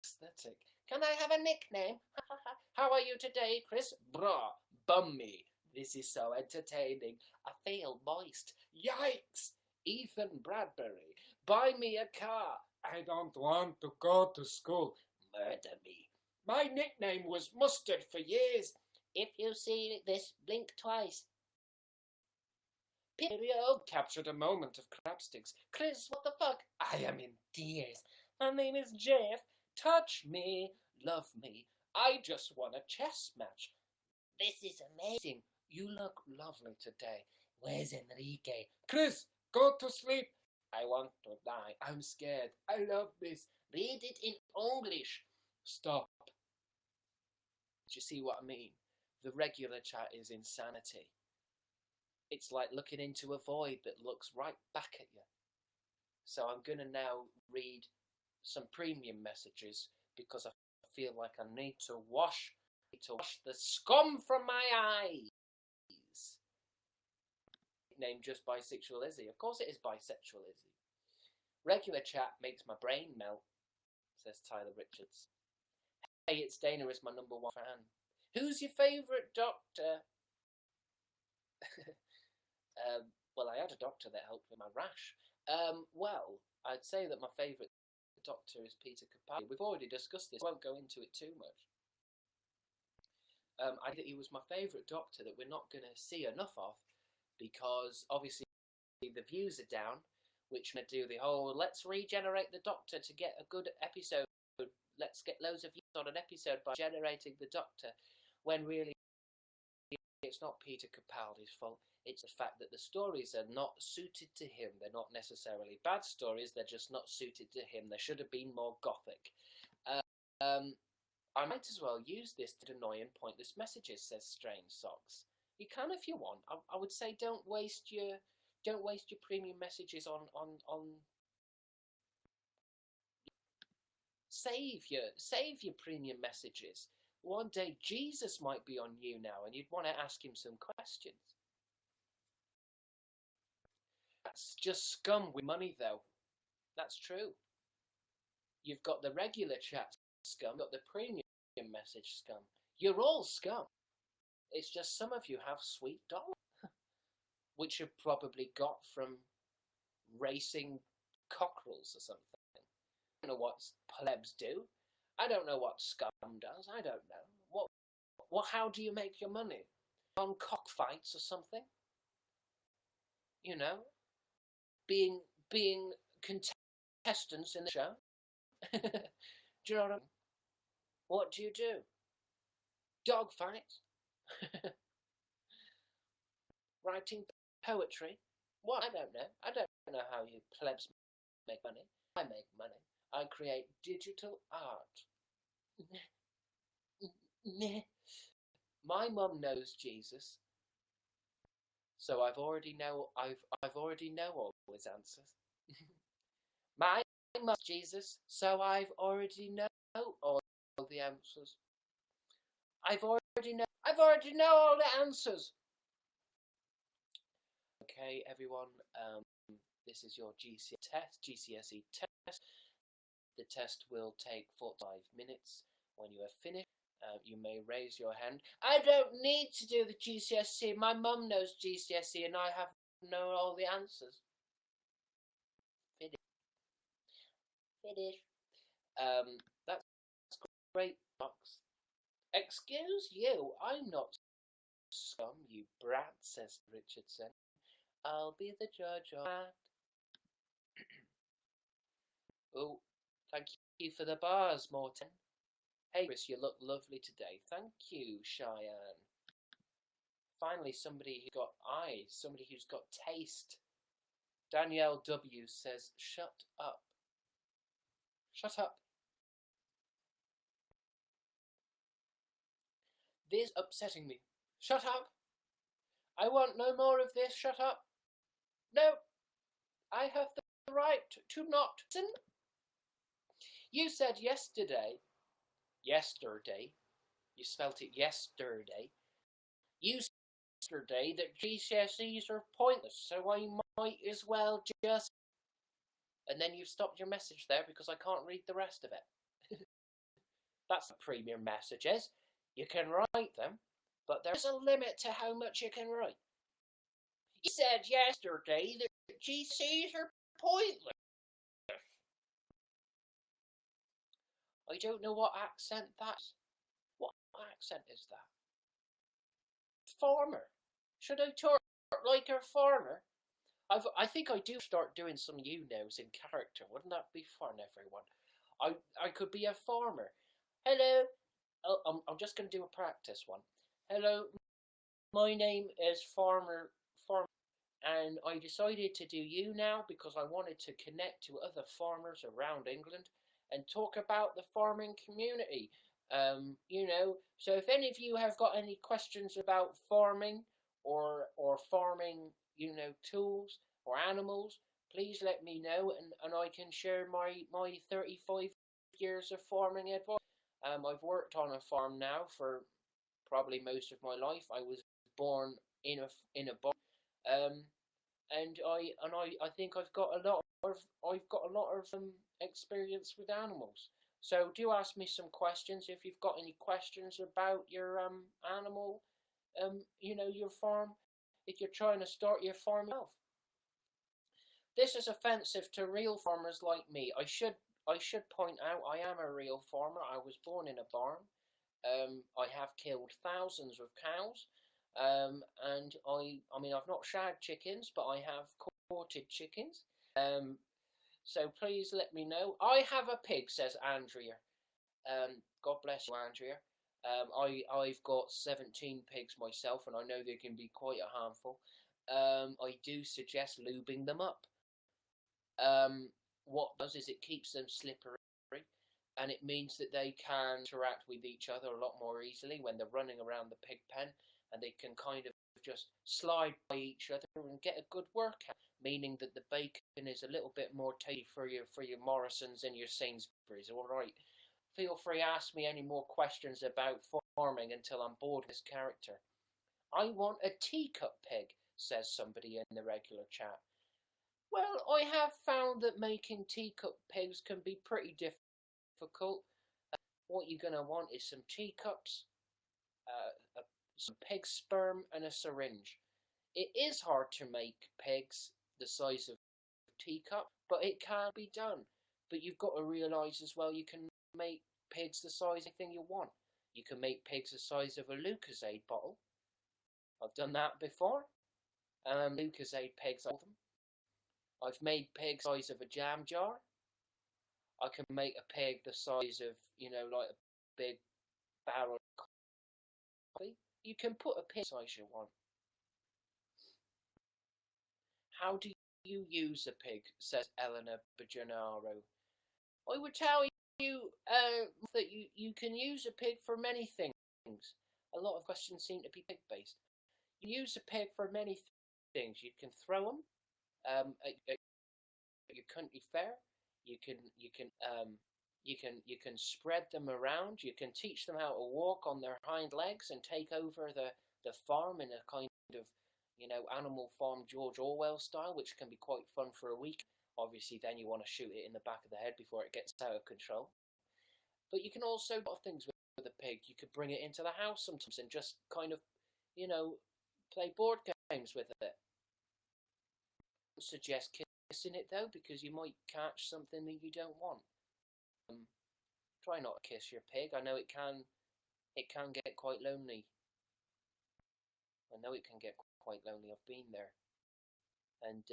aesthetic. Can I have a nickname? How are you today, Chris? Brah, bummy. This is so entertaining. I feel moist. Yikes. Ethan Bradbury. Buy me a car. I don't want to go to school. Murder me. My nickname was Mustard for years. If you see this, blink twice. Period. Captured a moment of Crabstickz. Chris, what the fuck? I am in tears. My name is Jeff. Touch me. Love me. I just won a chess match. This is amazing. You look lovely today. Where's Enrique? Chris, go to sleep. I want to die. I'm scared. I love this. Read it in English. Stop. Do you see what I mean? The regular chat is insanity. It's like looking into a void that looks right back at you. So I'm going to now read some premium messages because I feel like I need to wash the scum from my eyes. Named just bisexual Izzy. Of course it is bisexual Izzy. Regular chat makes my brain melt, says Tyler Richards. Hey, it's Dana is my #1 fan. Who's your favourite doctor? Well, I had a doctor that helped with my rash. Well, I'd say that my favourite doctor is Peter Capaldi. We've already discussed this. I won't go into it too much. I think he was my favourite doctor that we're not going to see enough of because obviously the views are down, which going to do the whole let's regenerate the doctor to get a good episode. Let's get loads of views on an episode by generating the doctor, when really it's not Peter Capaldi's fault. It's the fact that the stories are not suited to him. They're not necessarily bad stories, they're just not suited to him. There should have been more gothic. I might as well use this to annoy and pointless messages, says Strange Socks. You can if you want. I would say don't waste your premium messages on save your premium messages. One day Jesus might be on YouNow and you'd want to ask him some questions. That's just scum with money though. That's true. You've got the regular chat scum, you've got the premium message scum. You're all scum. It's just some of you have sweet dollars, which you've probably got from racing cockerels or something. I don't know what plebs do. I don't know what scum does. I don't know. What? How do you make your money? On cockfights or something? You know, being contestants in the show. Do you know what I mean? What do you do? Dog fights? Writing poetry? What? I don't know. I don't know how you plebs make money. I make money. I create digital art. My mum knows Jesus, so I've already know all his answers. My mum knows Jesus, so I've already know all the answers. I've already know all the answers. Okay, everyone. This is your GCSE test. The test will take 45 minutes. When you are finished, you may raise your hand. I don't need to do the GCSE. My mum knows GCSE and I have know all the answers. Finish. That's great, Box. Excuse you, I'm not scum, you brat, says Richardson. I'll be the judge of that. Oh, thank you for the bars, Morton. Hey Chris, you look lovely today. Thank you, Cheyenne. Finally, somebody who's got eyes, somebody who's got taste. Danielle W says, shut up. Shut up. This is upsetting me. Shut up. I want no more of this. Shut up. No, I have the right to not listen. You said yesterday, you spelt it yesterday, yesterday that GCSEs are pointless, so I might as well just... And then you've stopped your message there because I can't read the rest of it. That's what premium messages. You can write them, but there's a limit to how much you can write. You said yesterday that GCSEs are pointless. I don't know what accent that's. What accent is that? Farmer. Should I talk like a farmer? I think I do start doing some YouNows in character. Wouldn't that be fun, everyone? I could be a farmer. Hello. Oh, I'm just going to do a practice one. Hello. My name is Farmer, and I decided to do YouNow because I wanted to connect to other farmers around England and talk about the farming community. So if any of you have got any questions about farming or farming, tools or animals, please let me know, and I can share my 35 years of farming advice. I've worked on a farm now for probably most of my life. I was born in a barn, and I think I've got a lot of experience with animals. So do ask me some questions if you've got any questions about your animal, your farm. If you're trying to start your farm yourself. This is offensive to real farmers like me. I should point out I am a real farmer. I was born in a barn. I have killed thousands of cows. And I've not shagged chickens, but I have courted chickens. So please let me know. I have a pig, says Andrea. God bless you, Andrea. I've got 17 pigs myself, and I know they can be quite a handful. I do suggest lubing them up. What it does is it keeps them slippery, and it means that they can interact with each other a lot more easily when they're running around the pig pen, and they can kind of just slide by each other and get a good workout, meaning that the bacon is a little bit more tasty for your Morrisons and your Sainsbury's. All right. Feel free to ask me any more questions about farming until I'm bored with this character. I want a teacup pig, says somebody in the regular chat. Well, I have found that making teacup pigs can be pretty difficult. What you're going to want is some teacups, some pig sperm, and a syringe. It is hard to make pigs the size of a teacup, but it can be done. But you've got to realise as well, you can make pigs the size of anything you want. You can make pigs the size of a Lucozade bottle. I've done that before. Lucozade pigs, I call them. I've made pigs the size of a jam jar. I can make a pig the size of, like a big barrel of coffee. You can put a pig size you want. How do you use a pig, says Eleanor Bajanaro. I would tell you that you can use a pig for many things. A lot of questions seem to be pig-based. You use a pig for many things. You can throw them at your country fair. You can spread them around. You can teach them how to walk on their hind legs and take over the farm in a kind of Animal Farm George Orwell style, which can be quite fun for a week. Obviously, then you want to shoot it in the back of the head before it gets out of control. But you can also do a lot of things with a pig. You could bring it into the house sometimes and just kind of, play board games with it. I suggest kissing it though, because you might catch something that you don't want. Try not to kiss your pig. I know it can get quite lonely. I know it can get quite lonely. I've been there. And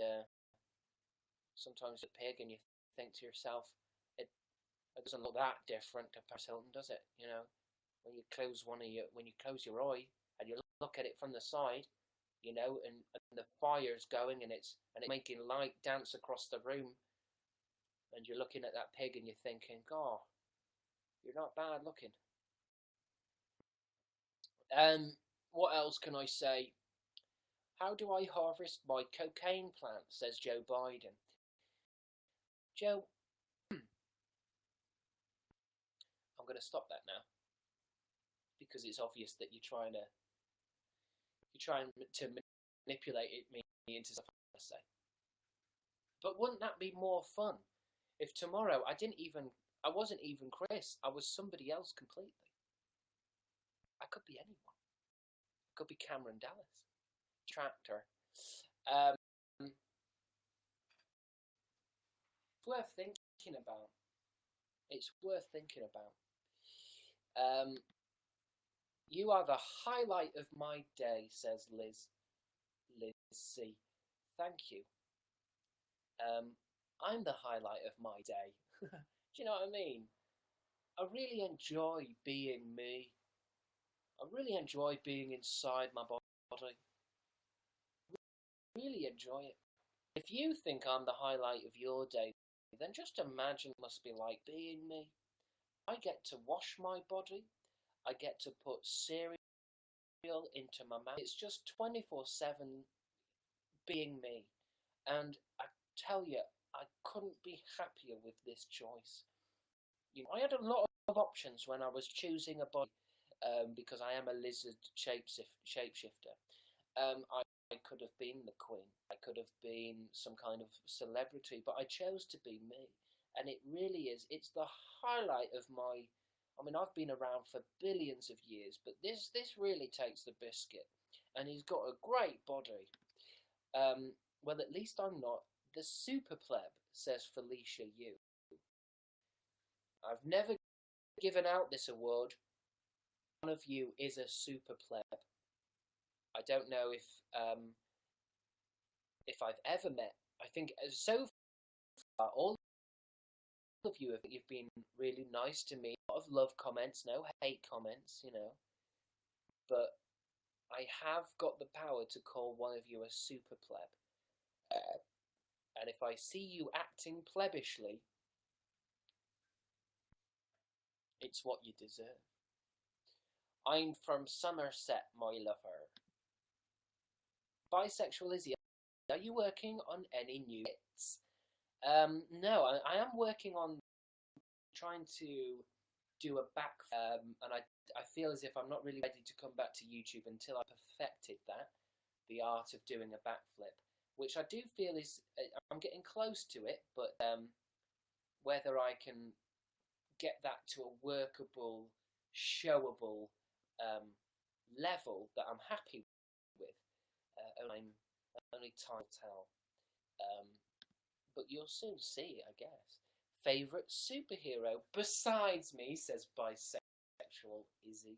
sometimes a pig, and you think to yourself, It doesn't look that different to Paris Hilton, does it? You know, when you close your eye and you look at it from the side, you know, and the fire's going and it's making light dance across the room, and you're looking at that pig and you're thinking, God, you're not bad looking. What else can I say? How do I harvest my cocaine plant, says Joe Biden. Joe, I'm going to stop that now, because it's obvious that you're trying to manipulate me into stuff I say. But wouldn't that be more fun if tomorrow I wasn't even Chris, I was somebody else completely? I could be anyone. I could be Cameron Dallas. Tractor. It's worth thinking about. It's worth thinking about. You are the highlight of my day, says Liz C. Thank you. I'm the highlight of my day. Do you know what I mean? I really enjoy being me. I really enjoy being inside my body. Really enjoy it. If you think I'm the highlight of your day, then just imagine it must be like being me. I get to wash my body. I get to put cereal into my mouth. It's just 24/7 being me. And I tell you, I couldn't be happier with this choice. You know, I had a lot of options when I was choosing a body, because I am a lizard shapeshifter. I could have been the Queen. I could have been some kind of celebrity, but I chose to be me. And it really is. It's the highlight of my... I mean, I've been around for billions of years, but this really takes the biscuit. And he's got a great body. Well, at least I'm not the super pleb, says Felicia Yu. I've never given out this award. One of you is a super pleb. I don't know if I've ever met. I think so far all of you you've been really nice to me. A lot of love comments, no hate comments, you know. But I have got the power to call one of you a super pleb. And if I see you acting plebishly, it's what you deserve. I'm from Somerset, my lover. Bisexual Izzy, are you working on any new hits? No, I am working on trying to do a back, and I feel as if I'm not really ready to come back to YouTube until I perfected that, the art of doing a backflip, which I do feel is, I'm getting close to it, but whether I can get that to a workable, showable level that I'm happy with, only time will tell. But you'll soon see, I guess. Favourite superhero besides me, says Bisexual Izzy.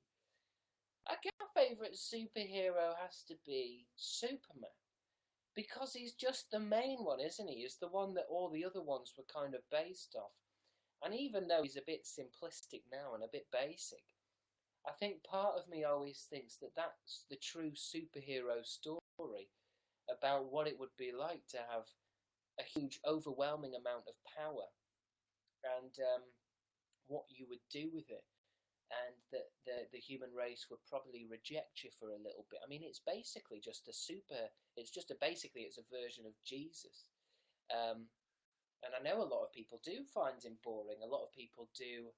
I guess my favourite superhero has to be Superman. Because he's just the main one, isn't he? He's the one that all the other ones were kind of based off. And even though he's a bit simplistic now and a bit basic, I think part of me always thinks that that's the true superhero story about what it would be like to have a huge, overwhelming amount of power and what you would do with it. And that the human race would probably reject you for a little bit. I mean, it's basically just basically it's a version of Jesus. And I know a lot of people do find him boring. A lot of people do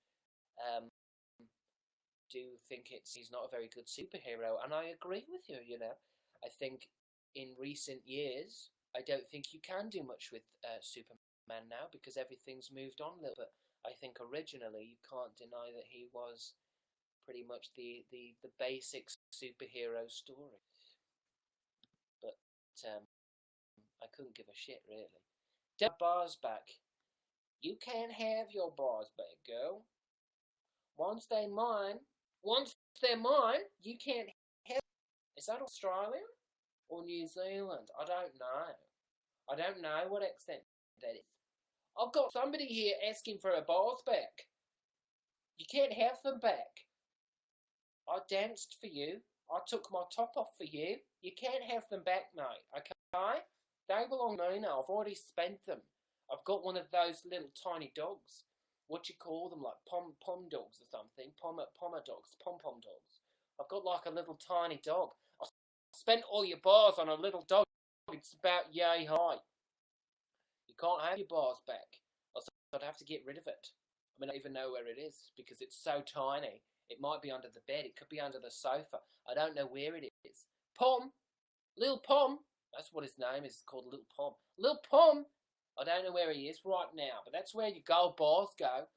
think he's not a very good superhero, and I agree with you, you know. I think in recent years, I don't think you can do much with Superman now because everything's moved on a little bit. I think originally you can't deny that he was pretty much the basic superhero story. But I couldn't give a shit, really. Bars back. You can't have your bars back, girl. Once they're mine, you can't have. Is that Australia or New Zealand? I don't know. I don't know what extent that is. I've got somebody here asking for a bars back. You can't have them back. I danced for you. I took my top off for you. You can't have them back, mate, okay? They belong to me now. I've already spent them. I've got one of those little tiny dogs. What do you call them? Like pom dogs or something? Pom dogs. I've got like a little tiny dog. I spent all your bars on a little dog. It's about yay high. You can't have your bars back. I'd have to get rid of it. I mean, I don't even know where it is because it's so tiny. It might be under the bed. It could be under the sofa. I don't know where it is. Pom. Little Pom. That's what his name is, called Little Pom. Little Pom. I don't know where he is right now, but that's where your gold bars go.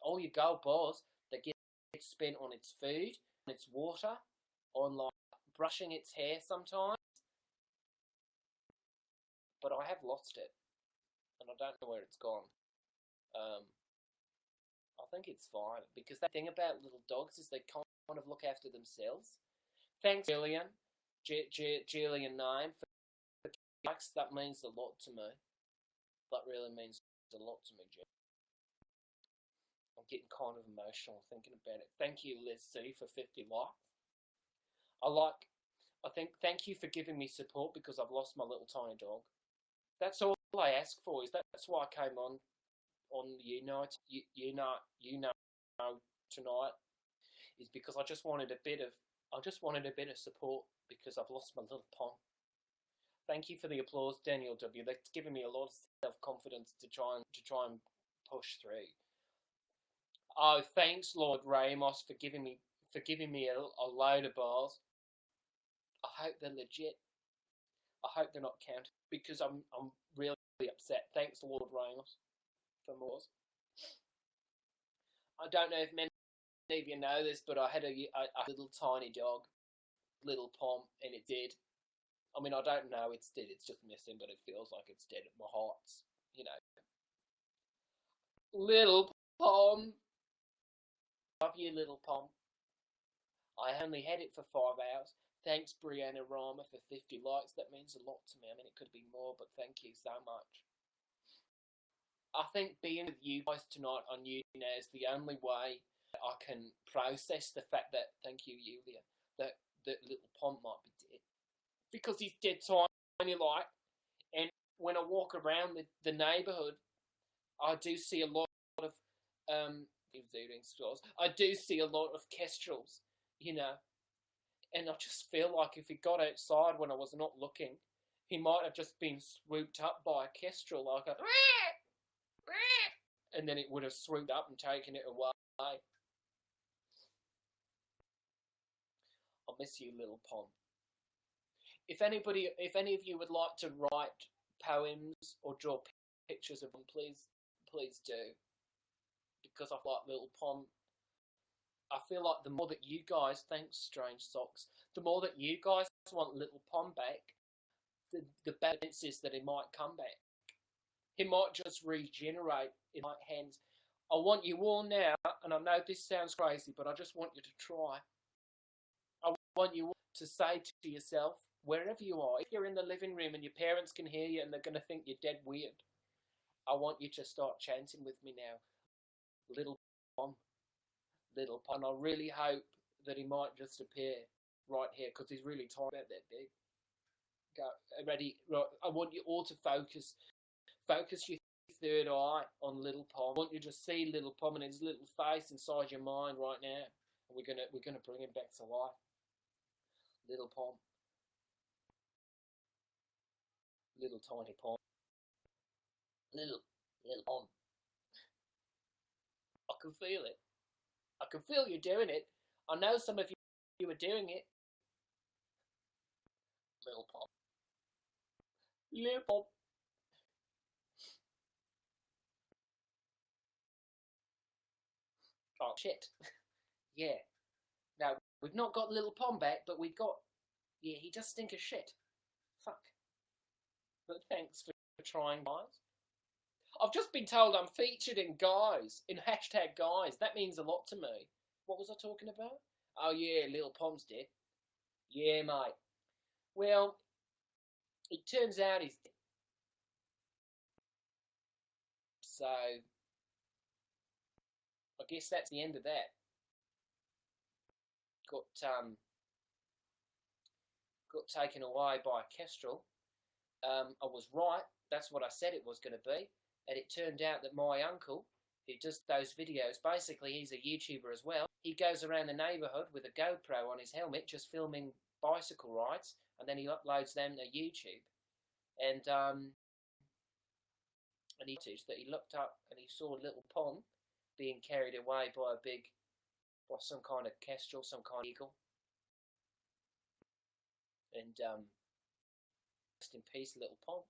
All your gold bars that get spent on its food, on its water, on like brushing its hair sometimes. But I have lost it, and I don't know where it's gone. I think it's fine, because the thing about little dogs is they kind of look after themselves. Thanks, Jillian. Jillian name for likes. That means a lot to me. That really means a lot to me, Jill. I'm getting kind of emotional thinking about it. Thank you, Liz C, for 50 likes. Thank you for giving me support because I've lost my little tiny dog. That's all I ask for. That's why I came on YouNow tonight, is because I just wanted a bit of support because I've lost my little Pom. Thank you for the applause, Daniel W. That's given me a lot of self-confidence to try and push through. Oh, thanks, Lord Ramos, for giving me a load of bars. I hope they're legit. I hope they're not counted, because I'm really upset. Thanks, Lord Ramos, for more. I don't know if many of you know this, but I had a little tiny dog, Little Pom, and it's dead. I mean, I don't know it's dead, it's just missing, but it feels like it's dead. My heart's, Little Pom. Love you, Little Pom. I only had it for 5 hours. Thanks, Brianna Rama, for 50 likes. That means a lot to me. I mean, it could be more, but thank you so much. I think being with you guys tonight on YouNow is the only way that I can process the fact that, thank you, Yulia, that Little Pom might be dead. Because he's dead tiny, like, and when I walk around the neighbourhood, I do see a lot of I do see a lot of kestrels, and I just feel like if he got outside when I was not looking, he might have just been swooped up by a kestrel, like a, and then it would have swooped up and taken it away. I miss you, Little Pom. If any of you would like to write poems or draw pictures of them, please do. Because I like Little Pom. I feel like the more that you guys, thanks Strange Socks, the more that you guys want Little Pom back, the better chance is that he might come back. He might just regenerate in my hands. I want you all now, and I know this sounds crazy, but I just want you to try. I want you all to say to yourself, wherever you are, if you're in the living room and your parents can hear you and they're going to think you're dead weird, I want you to start chanting with me now. Little Pom. Little Pom. And I really hope that he might just appear right here, because he's really tiny, about that big. Go, ready? Right. I want you all to focus your third eye on Little Pom. I want you to see Little Pom and his little face inside your mind right now. And we're gonna bring him back to life. Little Pom. Little tiny Pom. Little Pom. I can feel it. I can feel you doing it. I know some of you are doing it. Little Pom. Little Pom. Oh, shit. Yeah. Now, we've not got Little Pom back, but we've got... Yeah, he does stink of shit. Fuck. But thanks for trying, guys. I've just been told I'm featured in Guys, in hashtag Guys. That means a lot to me. What was I talking about? Oh, yeah, Little Pom's dead. Yeah, mate. Well, it turns out he's dead. So... I guess that's the end of that. Got taken away by a kestrel. I was right. That's what I said it was going to be. And it turned out that my uncle, who does those videos, basically he's a YouTuber as well. He goes around the neighbourhood with a GoPro on his helmet, just filming bicycle rides, and then he uploads them to YouTube. And he noticed that he looked up and he saw a little pond being carried away by some kind of kestrel, some kind of eagle. And rest in peace, little pond.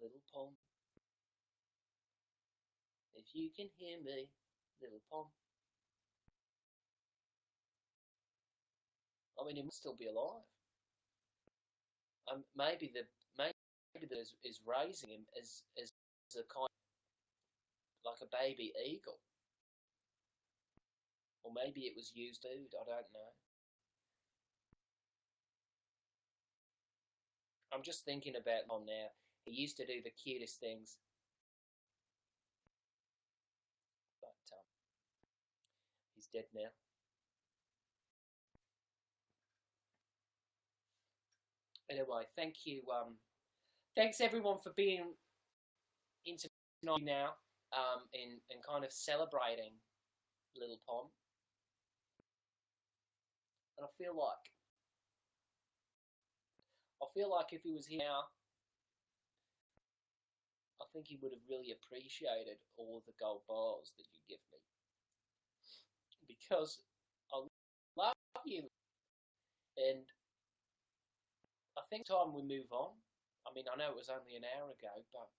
Little pond. If you can hear me, little pond. I mean, he must still be alive. Maybe is raising him as a kind of, like a baby eagle, or maybe it was used food. I don't know. I'm just thinking about him now. He used to do the cutest things, but he's dead now. Anyway, thank you. Thanks everyone for being into now, and kind of celebrating Little Pom. And I feel like if he was here now, I think he would have really appreciated all the gold bars that you give me, because I love you, and I think it's time we move on. I mean, I know it was only an hour ago, but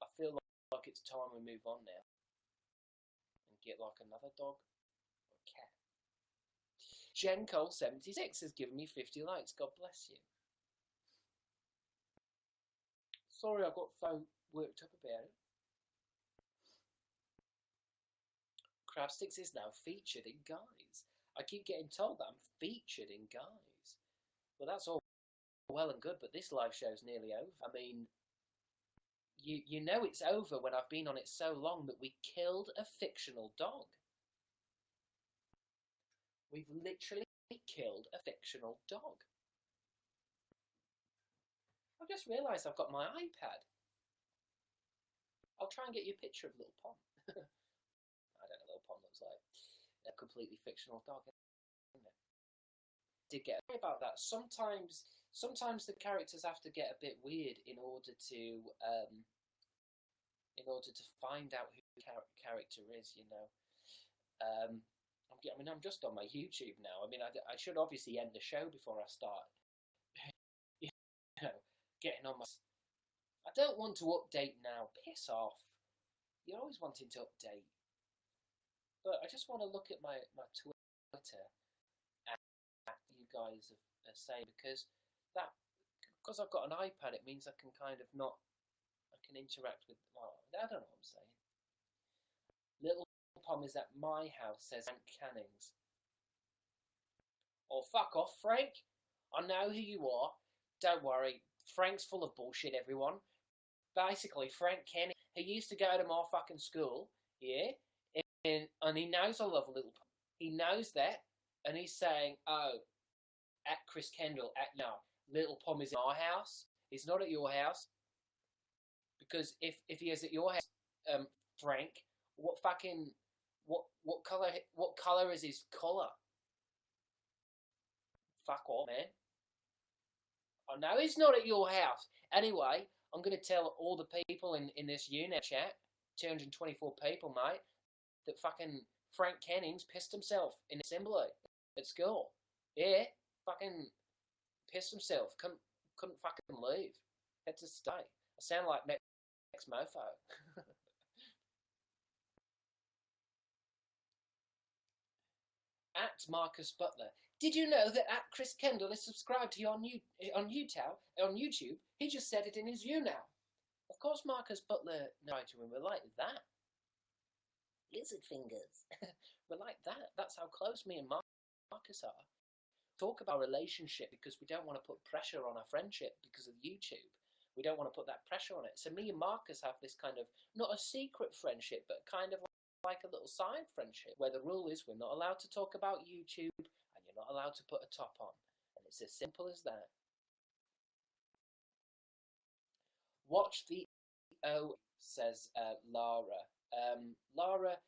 I feel like it's time we move on now and get like another dog or a cat. Jen Cole 76 has given me 50 likes. God bless you. Sorry I got so worked up about it. Crabstickz is now featured in Guys. I keep getting told that I'm featured in Guys. Well, that's all well and good, but this live show's nearly over. I mean, you know it's over when I've been on it so long that we killed a fictional dog. We've literally killed a fictional dog. I've just realised I've got my iPad. I'll try and get you a picture of Little Pom. I don't know what Little Pom looks like. A completely fictional dog, isn't it? Did get about that. Sometimes the characters have to get a bit weird in order to find out who the character is, you know. I'm just on my YouTube now. I mean, I should obviously end the show before I start. You know, getting on my. I don't want to update now. Piss off. You're always wanting to update. But I just want to look at my Twitter and you guys are saying, because I've got an iPad, it means I can kind of I can interact with, well, I don't know what I'm saying. Little Pom is at my house, says Frank Cannings. Oh, fuck off, Frank. I know who you are. Don't worry. Frank's full of bullshit, everyone. Basically, Frank Canning, he used to go to my fucking school, yeah, and he knows I love Little Pom. He knows that, and he's saying, oh, at Chris Kendall, no, Little Pom is at my house. He's not at your house. Because if he is at your house, Frank, what colour is his collar? Fuck off, man. I know he's not at your house. Anyway, I'm going to tell all the people in this YouNow chat, 224 people, mate, that fucking Frank Cannings pissed himself in assembly at school. Yeah, fucking pissed himself. Couldn't fucking leave. Had to stay. I sound like next mofo. At Marcus Butler. Did you know that at Chris Kendall is subscribed to you on YouTube? He just said it in his YouNow. Of course, Marcus Butler. No, we're like that. Lizard fingers. We're like that. That's how close me and Marcus are. talk about our relationship because we don't want to put pressure on our friendship because of YouTube. We don't want to put that pressure on it. So me and Marcus have this kind of, not a secret friendship, but kind of like a little side friendship where the rule is we're not allowed to talk about YouTube and you're not allowed to put a top on. And it's as simple as that. Watch the O, says Lara. Lara,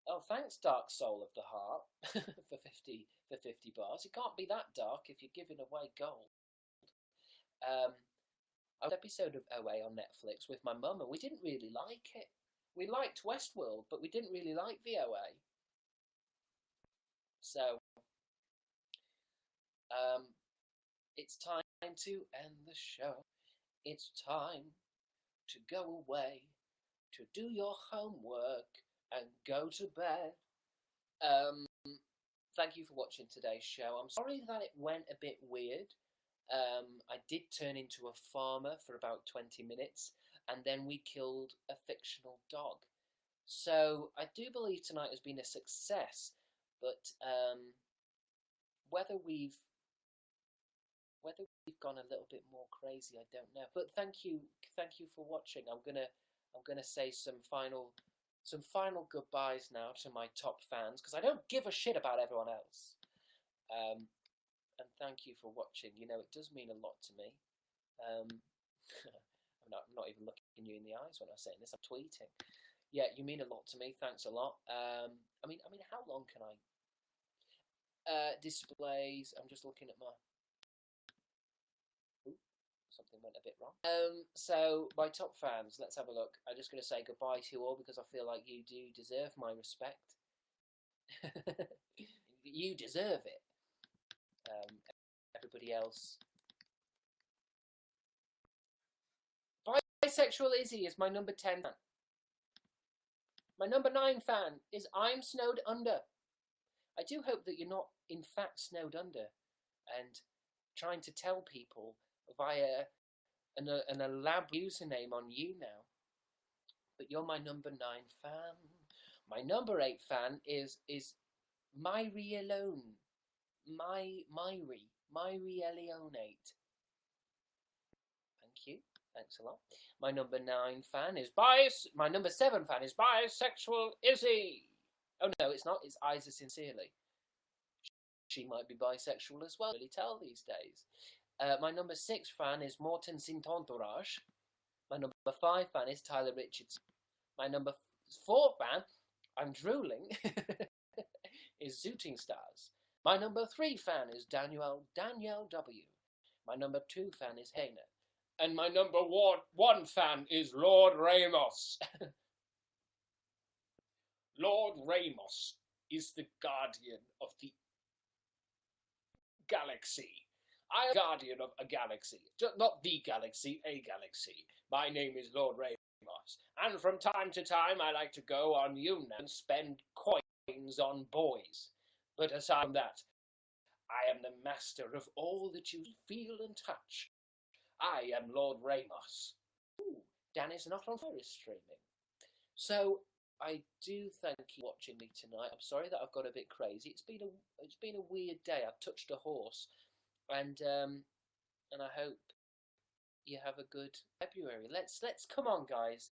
oh, thanks, Dark Soul of the Heart, for 50 bars. It can't be that dark if you're giving away gold. I watched an episode of OA on Netflix with my mum, and we didn't really like it. We liked Westworld, but we didn't really like the OA. So, it's time to end the show. It's time to go away, to do your homework, and go to bed. Thank you for watching today's show. I'm sorry that it went a bit weird. I did turn into a farmer for about 20 minutes, and then we killed a fictional dog. So I do believe tonight has been a success, but whether we've gone a little bit more crazy, I don't know. But thank you for watching. I'm gonna say some final goodbyes now to my top fans, because I don't give a shit about everyone else. And thank you for watching. You know, it does mean a lot to me. I'm not even looking you in the eyes when I'm saying this. I'm tweeting. Yeah, you mean a lot to me. Thanks a lot. I mean, how long can I? Displays. I'm just looking at my. Ooh, something went a bit wrong. So my top fans. Let's have a look. I'm just going to say goodbye to you all because I feel like you do deserve my respect. You deserve it. Everybody else. Bisexual Izzy is my number 10 fan. My number 9 fan is I'm Snowed Under. I do hope that you're not, in fact, snowed under and trying to tell people via an elaborate username on YouNow. But you're my number 9 fan. My number 8 fan is Myri Alone. Myri Eleonate. Thank you. Thanks a lot. My number 9 fan is my number 7 fan is Bisexual Izzy. Oh no, it's not. It's Isa Sincerely. She might be bisexual as well. Really tell these days. My number 6 fan is Morten Sintontourage. My number 5 fan is Tyler Richards. My number 4 fan, I'm drooling, is Zooting Stars. My number 3 fan is Danielle W. My number 2 fan is Hayner. And my number 1 fan is Lord Ramos. Lord Ramos is the guardian of the galaxy. I am guardian of a galaxy. Not the galaxy, a galaxy. My name is Lord Ramos. And from time to time I like to go on YouNow and spend coins on boys. But aside from that, I am the master of all that you feel and touch. I am Lord Ramos. Ooh, Danny's not on fire streaming. So I do thank you for watching me tonight. I'm sorry that I've got a bit crazy. It's been a weird day. I've touched a horse, and I hope you have a good February. Let's come on, guys.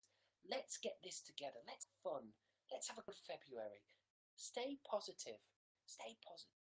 Let's get this together. Let's have fun. Let's have a good February. Stay positive. Stay positive.